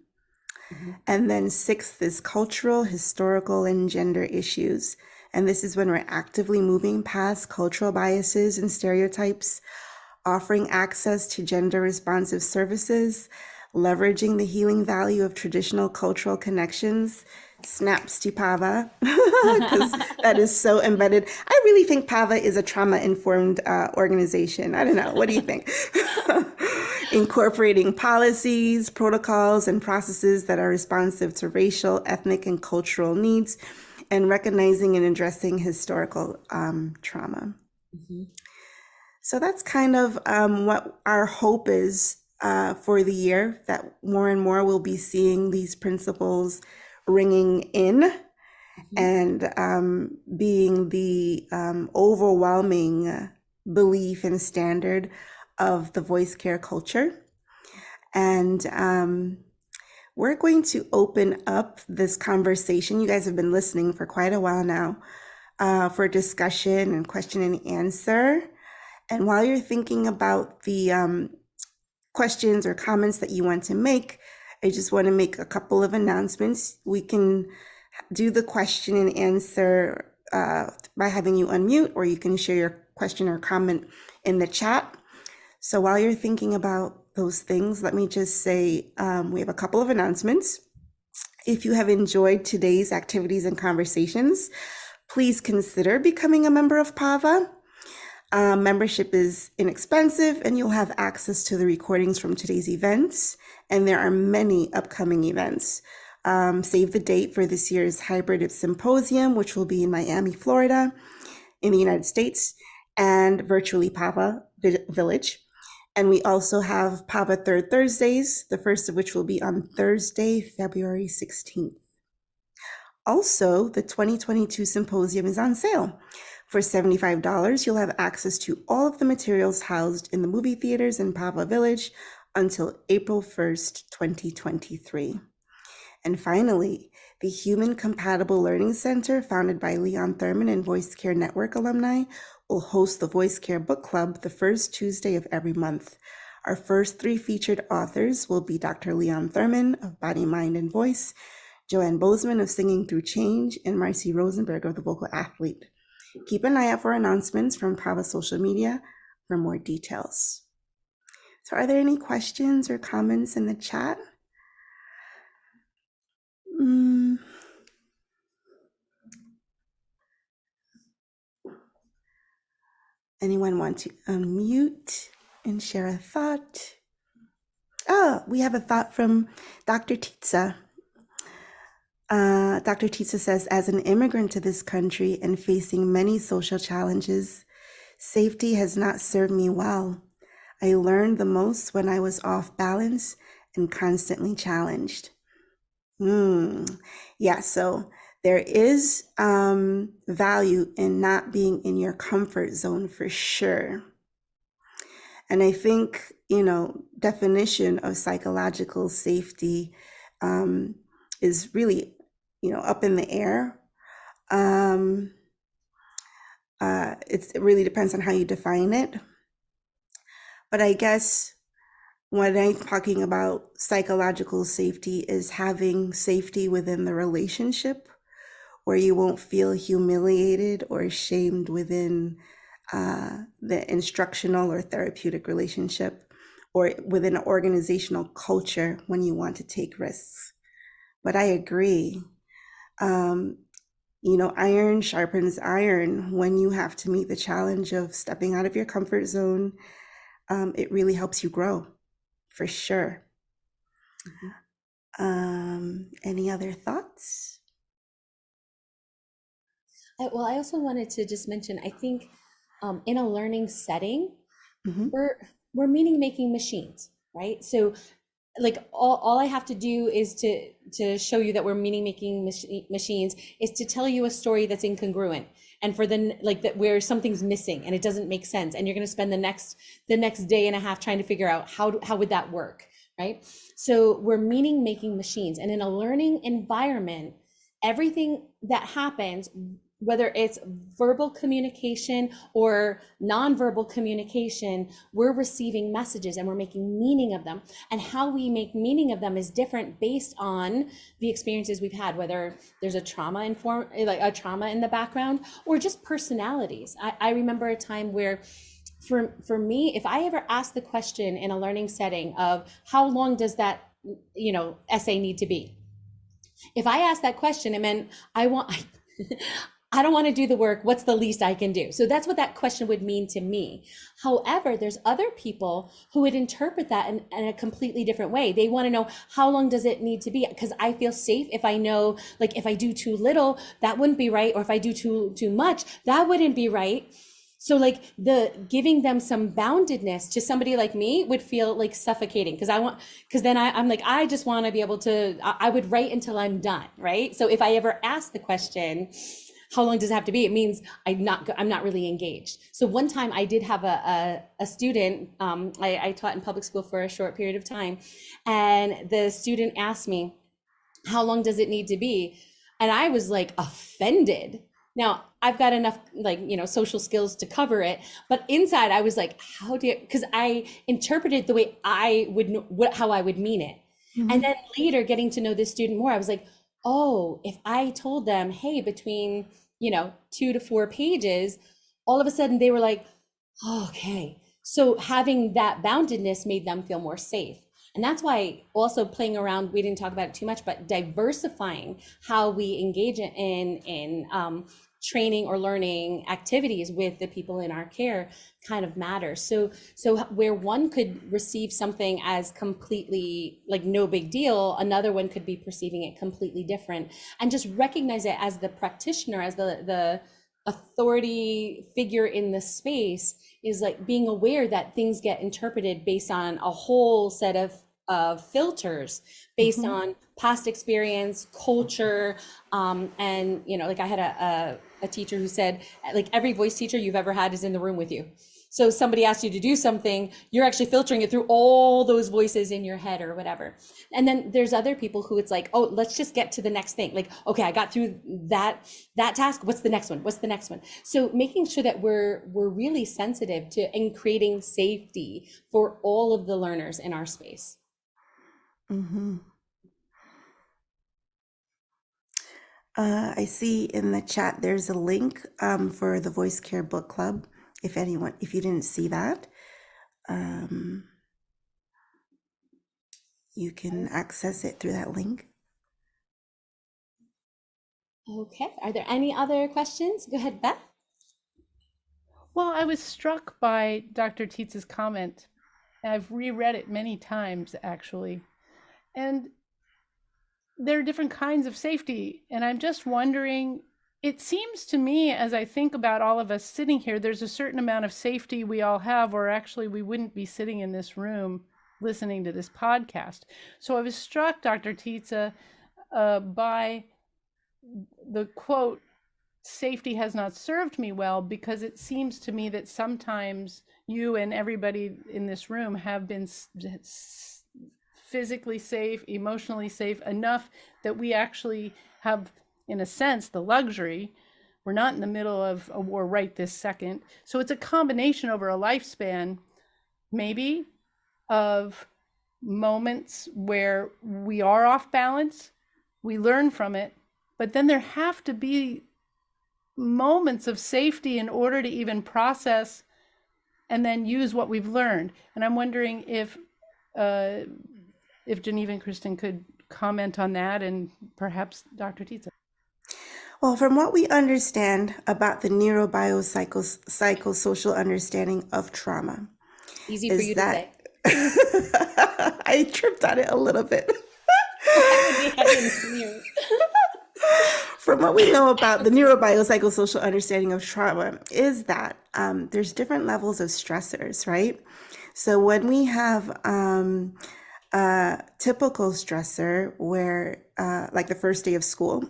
And then sixth is cultural, historical, and gender issues. And this is when we're actively moving past cultural biases and stereotypes, offering access to gender responsive services, leveraging the healing value of traditional cultural connections. Snaps to PAVA, because that is so embedded. I really think PAVA is a trauma-informed organization. I don't know. What do you think? Incorporating policies, protocols, and processes that are responsive to racial, ethnic, and cultural needs, and recognizing and addressing historical trauma. So that's kind of what our hope is for the year, that more and more we'll be seeing these principles ringing in and being the overwhelming belief and standard of the voice care culture. And we're going to open up this conversation. You guys have been listening for quite a while now for discussion and question and answer. And while you're thinking about the questions or comments that you want to make, I just want to make a couple of announcements. We can do the question and answer by having you unmute, or you can share your question or comment in the chat. So while you're thinking about those things, let me just say we have a couple of announcements. If you have enjoyed today's activities and conversations, please consider becoming a member of PAVA. Membership is inexpensive, and you'll have access to the recordings from today's events. And there are many upcoming events. Save the date for this year's hybrid symposium, which will be in Miami, Florida, in the United States, and virtually PAVA Village. And we also have PAVA Third Thursdays, the first of which will be on Thursday, February 16th. Also, the 2022 symposium is on sale. For $75, you'll have access to all of the materials housed in the movie theaters in PAVA Village until April 1st, 2023. And finally, the Human Compatible Learning Center, founded by Leon Thurman and Voice Care Network alumni, will host the Voice Care Book Club the first Tuesday of every month. Our first three featured authors will be Dr. Leon Thurman of Body, Mind, and Voice, Joanne Bozeman of Singing Through Change, and Marcy Rosenberg of The Vocal Athlete. Keep an eye out for announcements from PAVA social media for more details. So are there any questions or comments in the chat? Anyone want to unmute and share a thought? Oh, we have a thought from Dr. Titsa. Dr. Titsa says, as an immigrant to this country and facing many social challenges, safety has not served me well. I learned the most when I was off balance and constantly challenged. Yeah, so there is value in not being in your comfort zone for sure. And I think, definition of psychological safety is really, up in the air. It really depends on how you define it. But I guess when I'm talking about psychological safety is having safety within the relationship, where you won't feel humiliated or shamed within the instructional or therapeutic relationship, or within an organizational culture when you want to take risks. But I agree. Um, iron sharpens iron when you have to meet the challenge of stepping out of your comfort zone. It really helps you grow, for sure. Any other thoughts? I also wanted to just mention, I think in a learning setting, Mm-hmm. we're meaning making machines, right? So like all I have to do is to show you that we're meaning making machines is to tell you a story that's incongruent, and for the like that where something's missing and it doesn't make sense, and you're going to spend the next day and a half trying to figure out how would that work, right? So we're meaning making machines, and in a learning environment, everything that happens, whether it's verbal communication or nonverbal communication, we're receiving messages and we're making meaning of them. And how we make meaning of them is different based on the experiences we've had, whether there's a trauma in the background, or just personalities. I remember a time where for me, if I ever asked the question in a learning setting of how long does that essay need to be, if I asked that question, it meant I don't want to do the work. What's the least I can do? So that's what that question would mean to me. However, there's other people who would interpret that in a completely different way. They want to know, how long does it need to be? Because I feel safe if I know, like if I do too little, that wouldn't be right. Or if I do too much, that wouldn't be right. So like the giving them some boundedness to somebody like me would feel like suffocating, because then I'm like, I just want to be able to, I would write until I'm done, right? So if I ever ask the question, how long does it have to be? It means I'm not really engaged. So one time I did have a student, I taught in public school for a short period of time, and the student asked me, how long does it need to be? And I was like offended. Now I've got enough social skills to cover it, but inside I was like, because I interpreted the way I would know how I would mean it. Mm-hmm. And then later getting to know this student more, I was like, oh, if I told them, hey, between 2 to 4 pages, all of a sudden they were like, oh, okay. So having that boundedness made them feel more safe. And that's why also playing around, we didn't talk about it too much, but diversifying how we engage in training or learning activities with the people in our care kind of matters. So where one could receive something as completely like no big deal, another one could be perceiving it completely different, and just recognize it as the practitioner, as the authority figure in the space, is like being aware that things get interpreted based on a whole set of filters based mm-hmm. on past experience, culture, and like I had a teacher who said, like, every voice teacher you've ever had is in the room with you. So somebody asked you to do something, you're actually filtering it through all those voices in your head or whatever. And then there's other people who it's like, oh, let's just get to the next thing. Like, okay, I got through that task. What's the next one? What's the next one? So making sure that we're really sensitive to and creating safety for all of the learners in our space. Mm-hmm. I see in the chat there's a link for the Voice Care Book Club. If you didn't see that, you can access it through that link. Okay, are there any other questions? Go ahead, Beth. Well, I was struck by Dr. Tietz's comment. I've reread it many times, actually. And there are different kinds of safety. And I'm just wondering, it seems to me, as I think about all of us sitting here, there's a certain amount of safety we all have, or actually we wouldn't be sitting in this room listening to this podcast. So I was struck, Dr. Tietze, by the quote, safety has not served me well, because it seems to me that sometimes you and everybody in this room have been physically safe, emotionally safe enough that we actually have, in a sense, the luxury. We're not in the middle of a war right this second. So it's a combination over a lifespan, maybe, of moments where we are off balance, we learn from it, but then there have to be moments of safety in order to even process and then use what we've learned. And I'm wondering if Geneva and Kristen could comment on that, and perhaps Dr. Tietze. Well, from what we understand about the neurobiopsychosocial understanding of trauma, Easy for is you to that say. I tripped on it a little bit. I didn't hear. From what we know about the neurobiopsychosocial understanding of trauma, is that there's different levels of stressors, right? So when we have a typical stressor where, like the first day of school,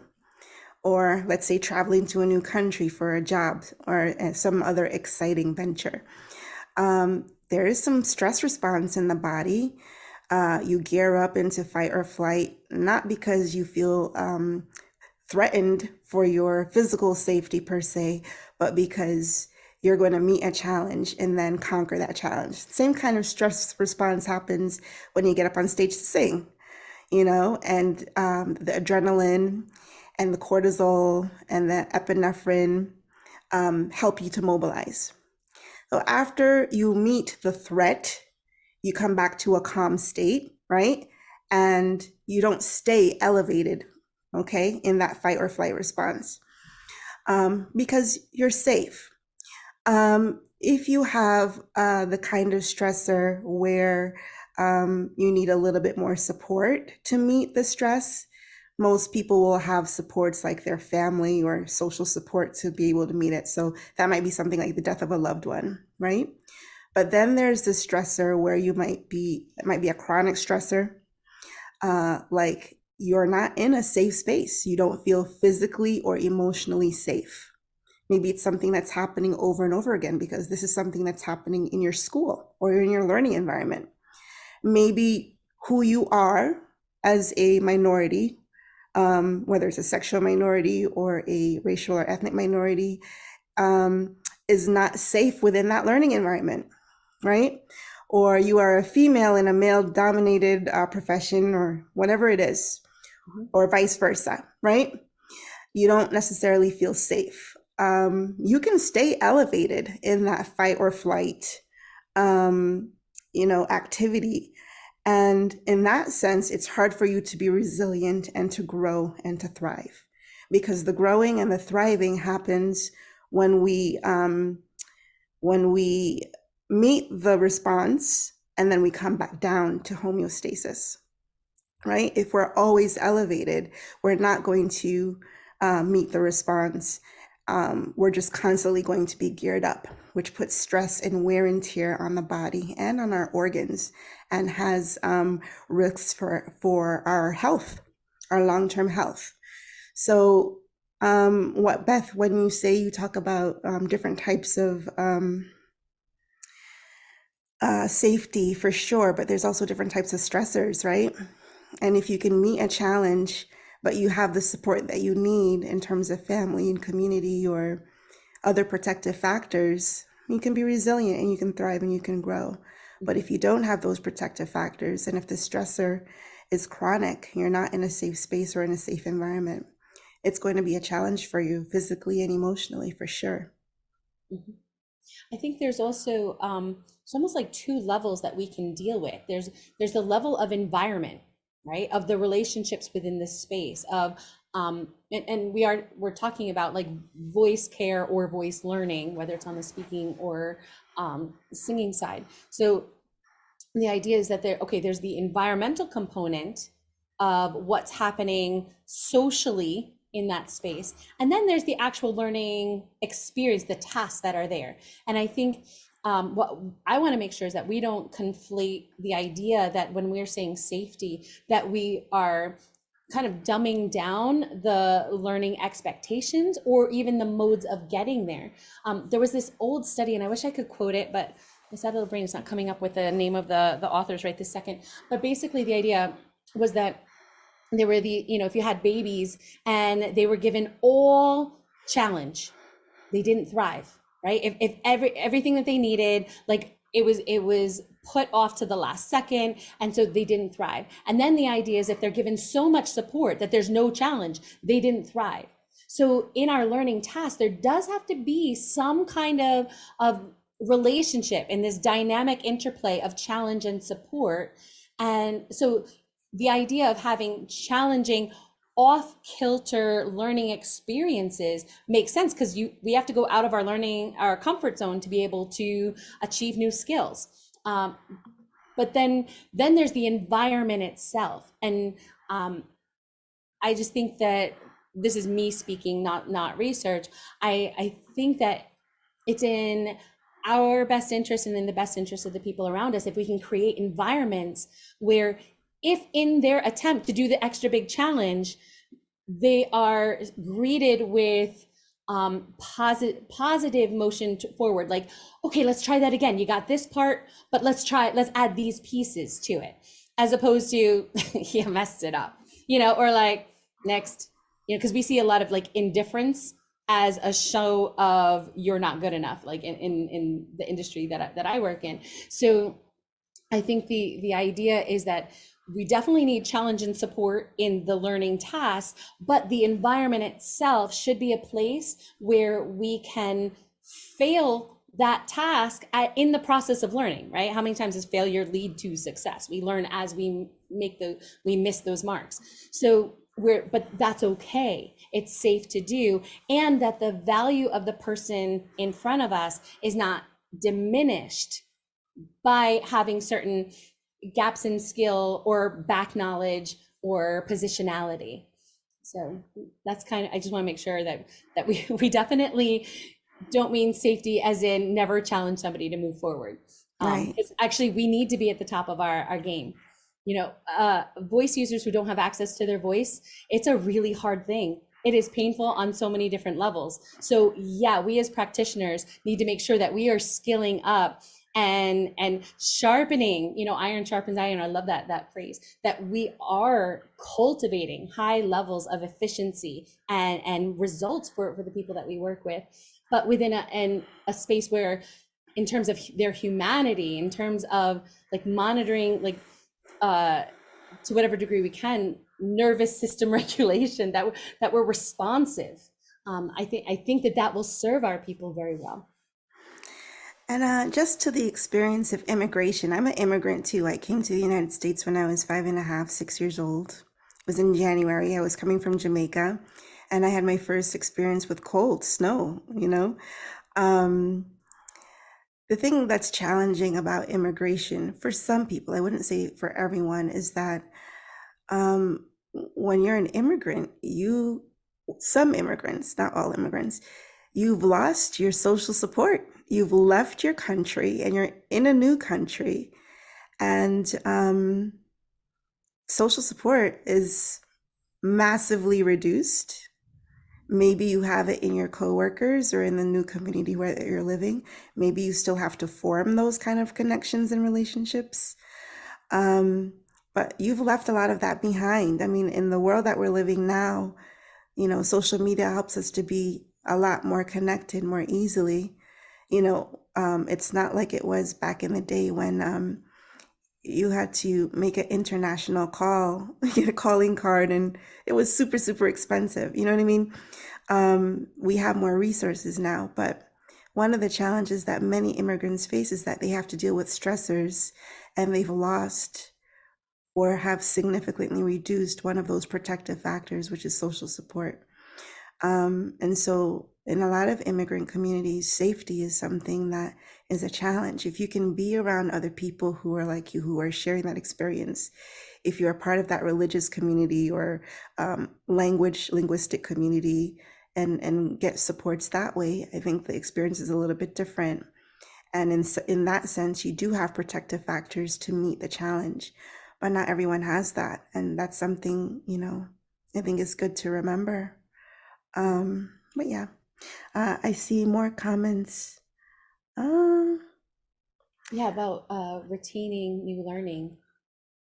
or let's say traveling to a new country for a job or some other exciting venture, there is some stress response in the body. You gear up into fight or flight, not because you feel threatened for your physical safety per se, but because you're going to meet a challenge and then conquer that challenge. Same kind of stress response happens when you get up on stage to sing, and the adrenaline and the cortisol and the epinephrine help you to mobilize. So after you meet the threat, you come back to a calm state, right? And you don't stay elevated, okay, in that fight or flight response because you're safe. If you have the kind of stressor where you need a little bit more support to meet the stress, most people will have supports like their family or social support to be able to meet it. So that might be something like the death of a loved one, right? But then there's the stressor where it might be a chronic stressor, like you're not in a safe space. You don't feel physically or emotionally safe. Maybe it's something that's happening over and over again because this is something that's happening in your school or in your learning environment. Maybe who you are as a minority, whether it's a sexual minority or a racial or ethnic minority, is not safe within that learning environment, right? Or you are a female in a male-dominated profession or whatever it is, or vice versa, right? You don't necessarily feel safe. You can stay elevated in that fight or flight, activity. And in that sense, it's hard for you to be resilient and to grow and to thrive, because the growing and the thriving happens when we meet the response and then we come back down to homeostasis, right? If we're always elevated, we're not going to meet the response. We're just constantly going to be geared up, which puts stress and wear and tear on the body and on our organs, and has risks for our health, our long-term health. So Beth, when you say you talk about different types of safety, for sure, but there's also different types of stressors, right? And if you can meet a challenge, but you have the support that you need in terms of family and community or other protective factors, you can be resilient and you can thrive and you can grow. But if you don't have those protective factors, and if the stressor is chronic, you're not in a safe space or in a safe environment, it's going to be a challenge for you physically and emotionally, for sure. Mm-hmm. I think there's also it's almost like two levels that we can deal with. There's the level of environment, right, of the relationships within this space of and we're talking about like voice care or voice learning, whether it's on the speaking or singing side. So the idea is that there's the environmental component of what's happening socially in that space, and then there's the actual learning experience, the tasks that are there. And I think what I want to make sure is that we don't conflate the idea that when we're saying safety, that we are kind of dumbing down the learning expectations or even the modes of getting there. There was this old study, and I wish I could quote it, but my sad little brain is not coming up with the name of the authors right this second. But basically the idea was that there were if you had babies and they were given all challenge, they didn't thrive, right? If everything that they needed, like it was put off to the last second, and so they didn't thrive. And then the idea is if they're given so much support that there's no challenge, they didn't thrive. So in our learning tasks, there does have to be some kind of relationship in this dynamic interplay of challenge and support. And so the idea of having challenging off-kilter learning experiences make sense because we have to go out of our comfort zone to be able to achieve new skills. But then there's the environment itself. And I just think that this is me speaking, not research. I think that it's in our best interest and in the best interest of the people around us if we can create environments where, if in their attempt to do the extra big challenge, they are greeted with positive motion forward, like, okay, let's try that again. You got this part, but let's add these pieces to it, as opposed to you messed it up, or like, next, because we see a lot of like indifference as a show of you're not good enough, like in the industry that I work in. So I think the idea is that we definitely need challenge and support in the learning tasks, but the environment itself should be a place where we can fail that task in the process of learning, right? How many times does failure lead to success? We learn as we miss those marks. So but that's okay. It's safe to do. And that the value of the person in front of us is not diminished by having certain gaps in skill or back knowledge or positionality. So that's I just want to make sure that we definitely don't mean safety as in never challenge somebody to move forward. Right. Actually, we need to be at the top of our game. Voice users who don't have access to their voice, it's a really hard thing. It is painful on so many different levels. So yeah, we as practitioners need to make sure that we are skilling up and sharpening, iron sharpens iron. I love that phrase, that we are cultivating high levels of efficiency and results for the people that we work with, but within a space where, in terms of their humanity, in terms of like monitoring, like to whatever degree we can, nervous system regulation, that we're responsive. I think that will serve our people very well. And just to the experience of immigration, I'm an immigrant too. I came to the United States when I was 5.5, 6 years old. It was in January. I was coming from Jamaica, and I had my first experience with cold snow. The thing that's challenging about immigration for some people, I wouldn't say for everyone, is that when you're an immigrant, some immigrants, not all immigrants, you've lost your social support. You've left your country and you're in a new country, and social support is massively reduced. Maybe you have it in your coworkers or in the new community where you're living. Maybe you still have to form those kind of connections and relationships. But you've left a lot of that behind. I mean, in the world that we're living now, social media helps us to be a lot more connected more easily. It's not like it was back in the day when you had to make an international call, get a calling card, and it was super, super expensive. You know what I mean? We have more resources now, but one of the challenges that many immigrants face is that they have to deal with stressors, and they've lost or have significantly reduced one of those protective factors, which is social support. And so in a lot of immigrant communities, safety is something that is a challenge. If you can be around other people who are like you, who are sharing that experience, if you're a part of that religious community or linguistic community, and get supports that way, I think the experience is a little bit different. And in that sense, you do have protective factors to meet the challenge, but not everyone has that. And that's something, I think is good to remember. But yeah, I see more comments. Yeah, about retaining new learning.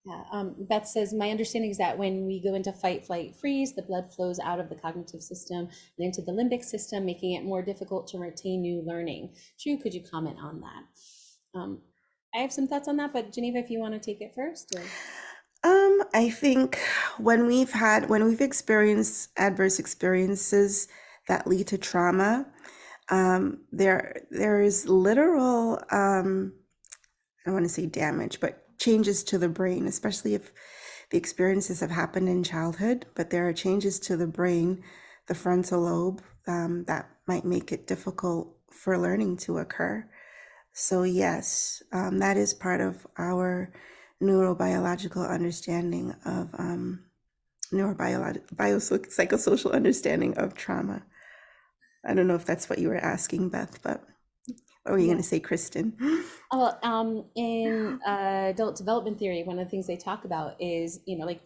Yeah, Beth says, my understanding is that when we go into fight, flight, freeze, the blood flows out of the cognitive system and into the limbic system, making it more difficult to retain new learning. True, could you comment on that? I have some thoughts on that, but Geneva, if you want to take it first. Or... I think when we've experienced adverse experiences that lead to trauma, there is literal, I don't want to say damage, but changes to the brain, especially if the experiences have happened in childhood, but there are changes to the brain, the frontal lobe, that might make it difficult for learning to occur. So yes, that is part of our neurobiological understanding of psychosocial understanding of trauma. I don't know if that's what you were asking, Beth, but what were you going to say, Kristen? Well, in adult development theory, one of the things they talk about is, like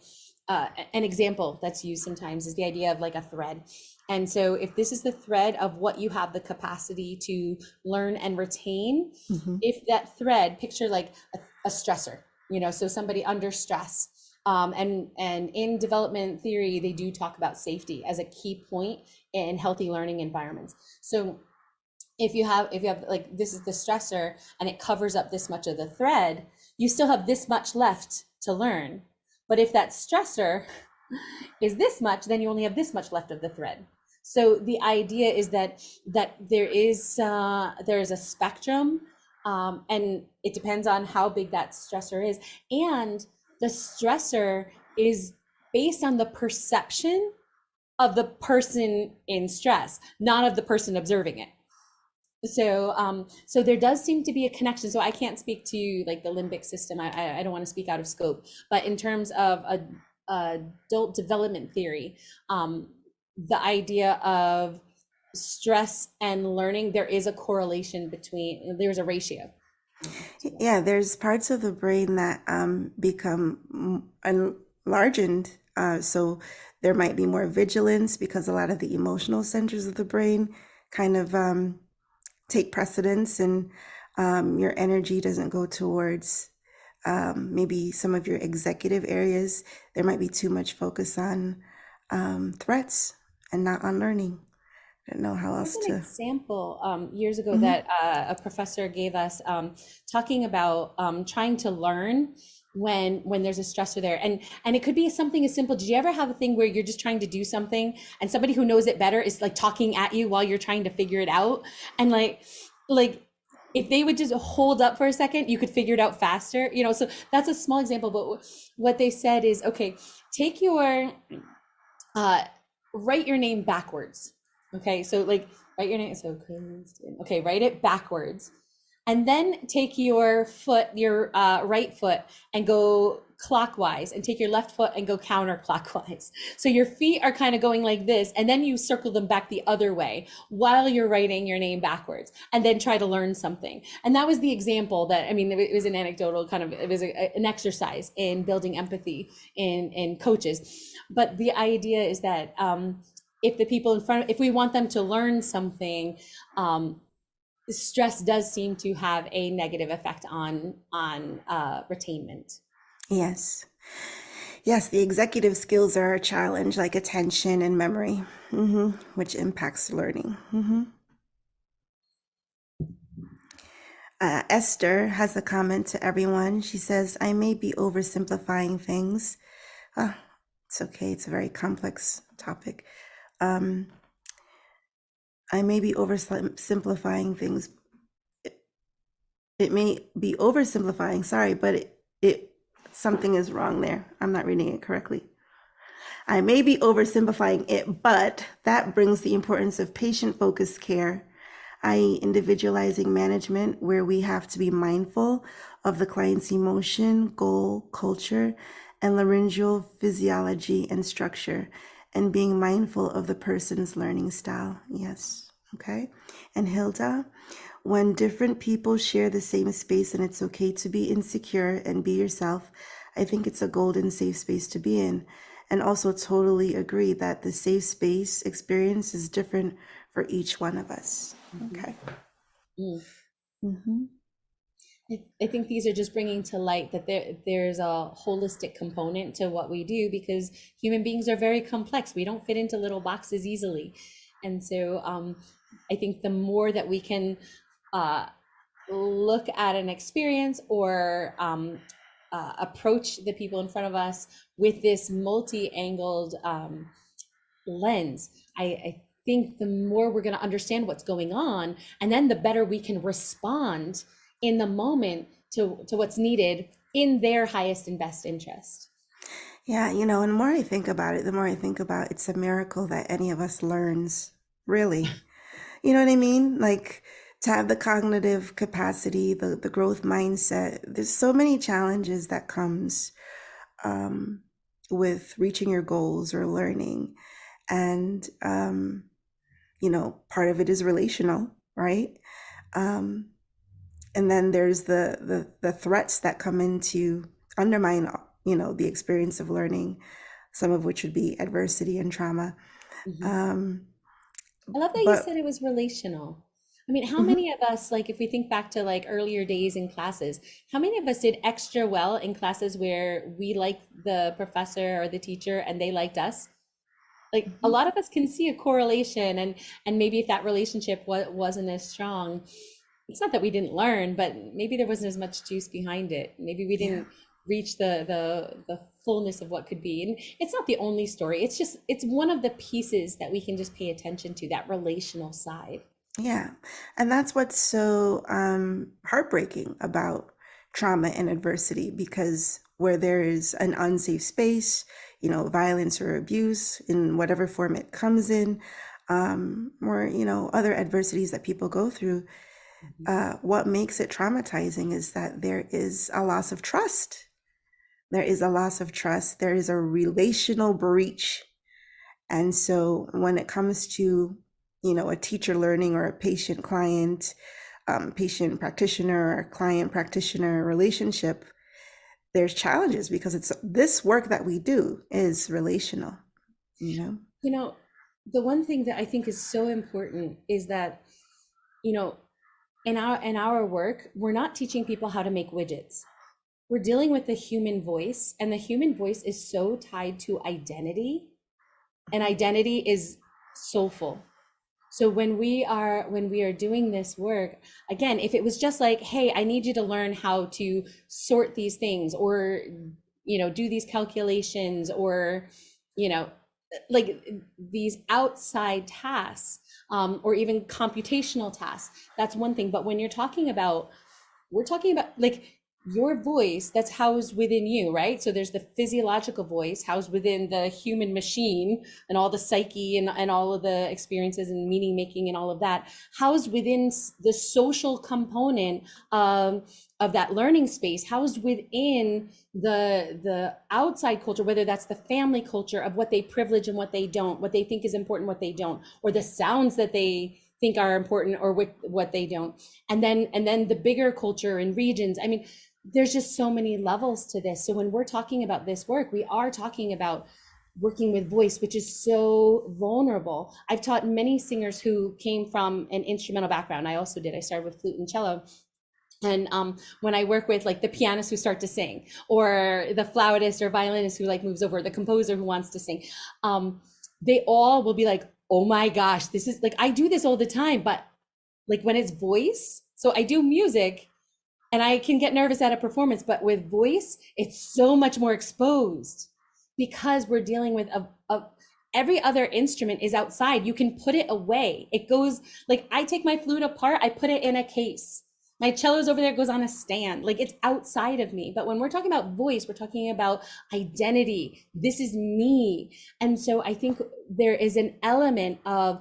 an example that's used sometimes is the idea of like a thread. And so if this is the thread of what you have the capacity to learn and retain, if that thread, picture like a stressor, so somebody under stress. And in development theory, they do talk about safety as a key point in healthy learning environments. So if you have like, this is the stressor and it covers up this much of the thread, you still have this much left to learn. But if that stressor is this much, then you only have this much left of the thread. So the idea is that there is a spectrum, and it depends on how big that stressor is. And the stressor is based on the perception of the person in stress, not of the person observing it. So so there does seem to be a connection. So I can't speak to like the limbic system. I don't want to speak out of scope, but in terms of adult development theory, the idea of stress and learning, there is a correlation there's a ratio. Yeah, there's parts of the brain that become enlarged. So there might be more vigilance because a lot of the emotional centers of the brain kind of take precedence, and your energy doesn't go towards maybe some of your executive areas. There might be too much focus on threats and not on learning. I don't know how else There's to. an example years ago that a professor gave us, talking about trying to learn when there's a stressor there, and it could be something as simple. Did you ever have a thing where you're just trying to do something and somebody who knows it better is like talking at you while you're trying to figure it out, and like if they would just hold up for a second, you could figure it out faster, so that's a small example. But what they said is, okay, take your write your name backwards. Okay, so like write your name. So Kristen. Okay, write it backwards, and then take your foot, your right foot, and go clockwise, and take your left foot and go counterclockwise. So your feet are kind of going like this, and then you circle them back the other way while you're writing your name backwards, and then try to learn something. And that was the example that, I mean, it was an anecdotal kind of, it was an exercise in building empathy in coaches. But the idea is that if the people in front, if we want them to learn something, stress does seem to have a negative effect on retainment. Yes. Yes, the executive skills are a challenge, like attention and memory, which impacts learning. Esther has a comment to everyone. She says, I may be oversimplifying things. It's okay. It's a very complex topic. I may be oversimplifying things. It may be oversimplifying, sorry, but something is wrong there. I'm not reading it correctly. I may be oversimplifying it, but that brings the importance of patient-focused care, i.e. individualizing management, where we have to be mindful of the client's emotion, goal, culture, and laryngeal physiology and structure, and being mindful of the person's learning style. Yes, okay. And Hilda, when different people share the same space and it's okay to be insecure and be yourself, I think it's a golden safe space to be in. And also totally agree that the safe space experience is different for each one of us. Okay. I think these are just bringing to light that there's a holistic component to what we do, because human beings are very complex. We don't fit into little boxes easily. And so I think the more that we can look at an experience or approach the people in front of us with this multi-angled lens, I think the more we're going to understand what's going on, and then the better we can respond in the moment to what's needed in their highest and best interest. Yeah, you know, and the more I think about it, the more I think about it's a miracle that any of us learns, really. You know what I mean? Like to have the cognitive capacity, the growth mindset. There's so many challenges that comes um, with reaching your goals or learning. And you know, part of it is relational, right? Um, and then there's the threats that come in to undermine, you know, the experience of learning, some of which would be adversity and trauma. Mhm. Um, I love that you but said it was relational. I mean, how mhm, many of us, like if we think back to like earlier days in classes, how many of us did extra well in classes where we liked the professor or the teacher and they liked us? Like a mhm, lot of us can see a correlation, and maybe if that relationship wasn't as strong, it's not that we didn't learn, but maybe there wasn't as much juice behind it. Maybe we yeah. didn't reach the fullness of what could be. And it's not the only story. It's just it's one of the pieces that we can just pay attention to, that relational side. Yeah. And that's what's so heartbreaking about trauma and adversity, because where there is an unsafe space, you know, violence or abuse in whatever form it comes in, or, you know, other adversities that people go through, Mhm. what makes it traumatizing is that there is a loss of trust. There is a loss of trust. There is a relational breach. And so when it comes to, you know, a teacher learning or a patient client, patient practitioner or client practitioner relationship, there's challenges because it's this work that we do is relational, you know? You know, the one thing that I think is so important is that, you know, in our work, we're not teaching people how to make widgets. We're dealing with the human voice, and the human voice is so tied to identity, and Mhm. identity is soulful. So when we are doing this work, again, if it was just like, hey, I need you to learn how to sort these things, or do these calculations, or you know like these outside tasks, or even computational tasks, that's one thing. But when you're talking about we're talking about like your voice that's housed within you, right? So there's the physiological voice housed within the human machine, and all the psyche, and all of the experiences and meaning making and all of that, housed within the social component of that learning space, housed within the outside culture, whether that's the family culture of what they privilege and what they don't, what they think is important, what they don't, or the sounds that they think are important, or what they don't. And then the bigger culture and regions. I mean, there's just so many levels to this. So when we're talking about this work, we are talking about working with voice, which is so vulnerable. I've taught many singers who came from an instrumental background. I also did. I started with flute and cello. And when I work with like the pianist who start to sing, or the flautist or violinist who like moves over, the composer who wants to sing, they all will be like, oh my gosh, this is like, I do this all the time, but like when it's voice, so I do music and I can get nervous at a performance, but with voice, it's so much more exposed, because we're dealing with every other instrument is outside. You can put it away. It goes, like I take my flute apart, I put it in a case. My cello's over there, goes on a stand. Like it's outside of me. But when we're talking about voice, we're talking about identity. This is me. And so I think there is an element of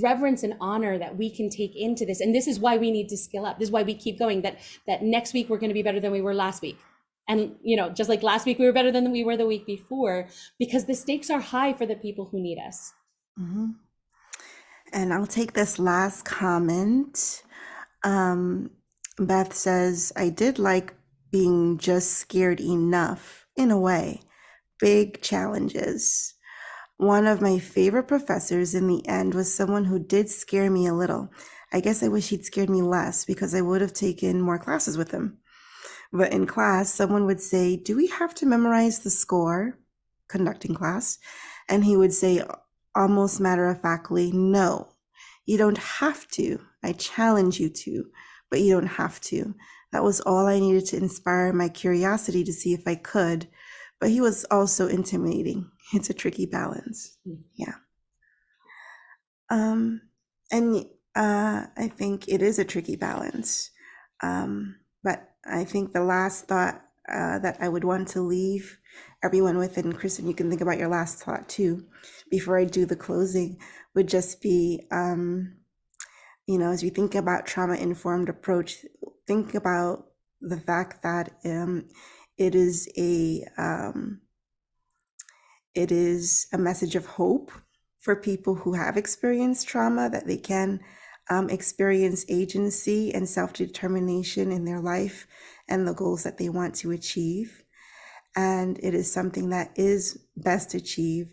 reverence and honor that we can take into this. And this is why we need to skill up. This is why we keep going, that next week we're going to be better than we were last week. And just like last week we were better than we were the week before, because the stakes are high for the people who need us. Mhm. And I'll take this last comment. Um, Beth says, I did like being just scared enough in a way. Big challenges. One of my favorite professors in the end was someone who did scare me a little. I guess I wish he'd scared me less because I would have taken more classes with him. But in class, someone would say, do we have to memorize the score? Conducting class. And he would say, almost matter of factly, no, you don't have to. I challenge you to, but you don't have to. That was all I needed to inspire my curiosity to see if I could. But he was also intimidating. It's a tricky balance. Yeah. Um, and I think it is a tricky balance. But I think the last thought that I would want to leave everyone with, and Kristen, you can think about your last thought too, before I do the closing, would just be, as we think about trauma-informed approach, think about the fact that it is a message of hope for people who have experienced trauma, that they can experience agency and self-determination in their life and the goals that they want to achieve. And it is something that is best achieved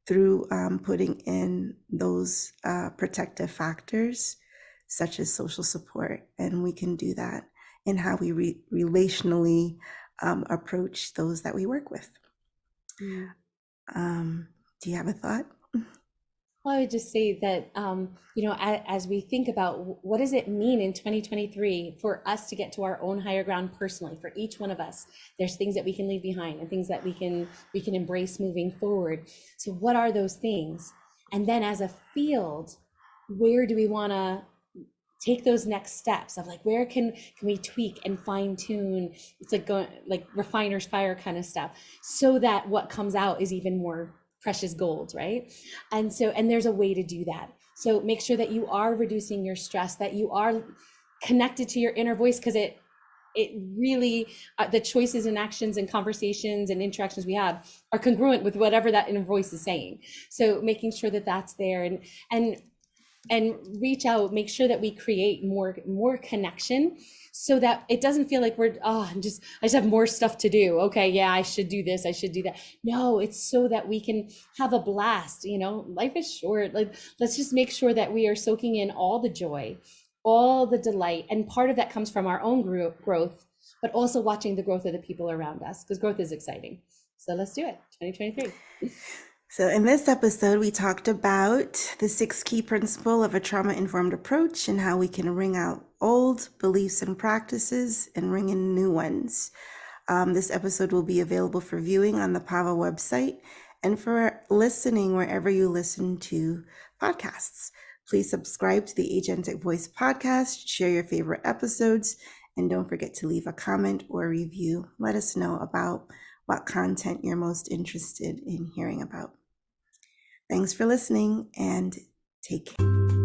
through putting in those protective factors, such as social support. And we can do that in how we relationally approach those that we work with. Do you have a thought? Well, I would just say that, as we think about what does it mean in 2023 for us to get to our own higher ground personally, for each one of us, there's things that we can leave behind and things that we can embrace moving forward. So what are those things? And then as a field, where do we want to take those next steps of like, where can we tweak and fine tune? It's like going like refiner's fire kind of stuff, so that what comes out is even more precious gold, right? And there's a way to do that. So make sure that you are reducing your stress, that you are connected to your inner voice, because it really, the choices and actions and conversations and interactions we have are congruent with whatever that inner voice is saying. So making sure that that's there, and reach out, make sure that we create more connection, so that it doesn't feel like I just have more stuff to do. Okay, yeah, I should do this, I should do that. No, it's so that we can have a blast. Life is short. Like, let's just make sure that we are soaking in all the joy, all the delight. And part of that comes from our own growth, but also watching the growth of the people around us, because growth is exciting. So let's do it, 2023. So in this episode, we talked about the 6 key principles of a trauma-informed approach and how we can wring out old beliefs and practices and ring in new ones. This episode will be available for viewing on the PAVA website and for listening wherever you listen to podcasts. Please subscribe to the Agentic Voice Podcast, share your favorite episodes, and don't forget to leave a comment or review. Let us know about what content you're most interested in hearing about. Thanks for listening, and take care.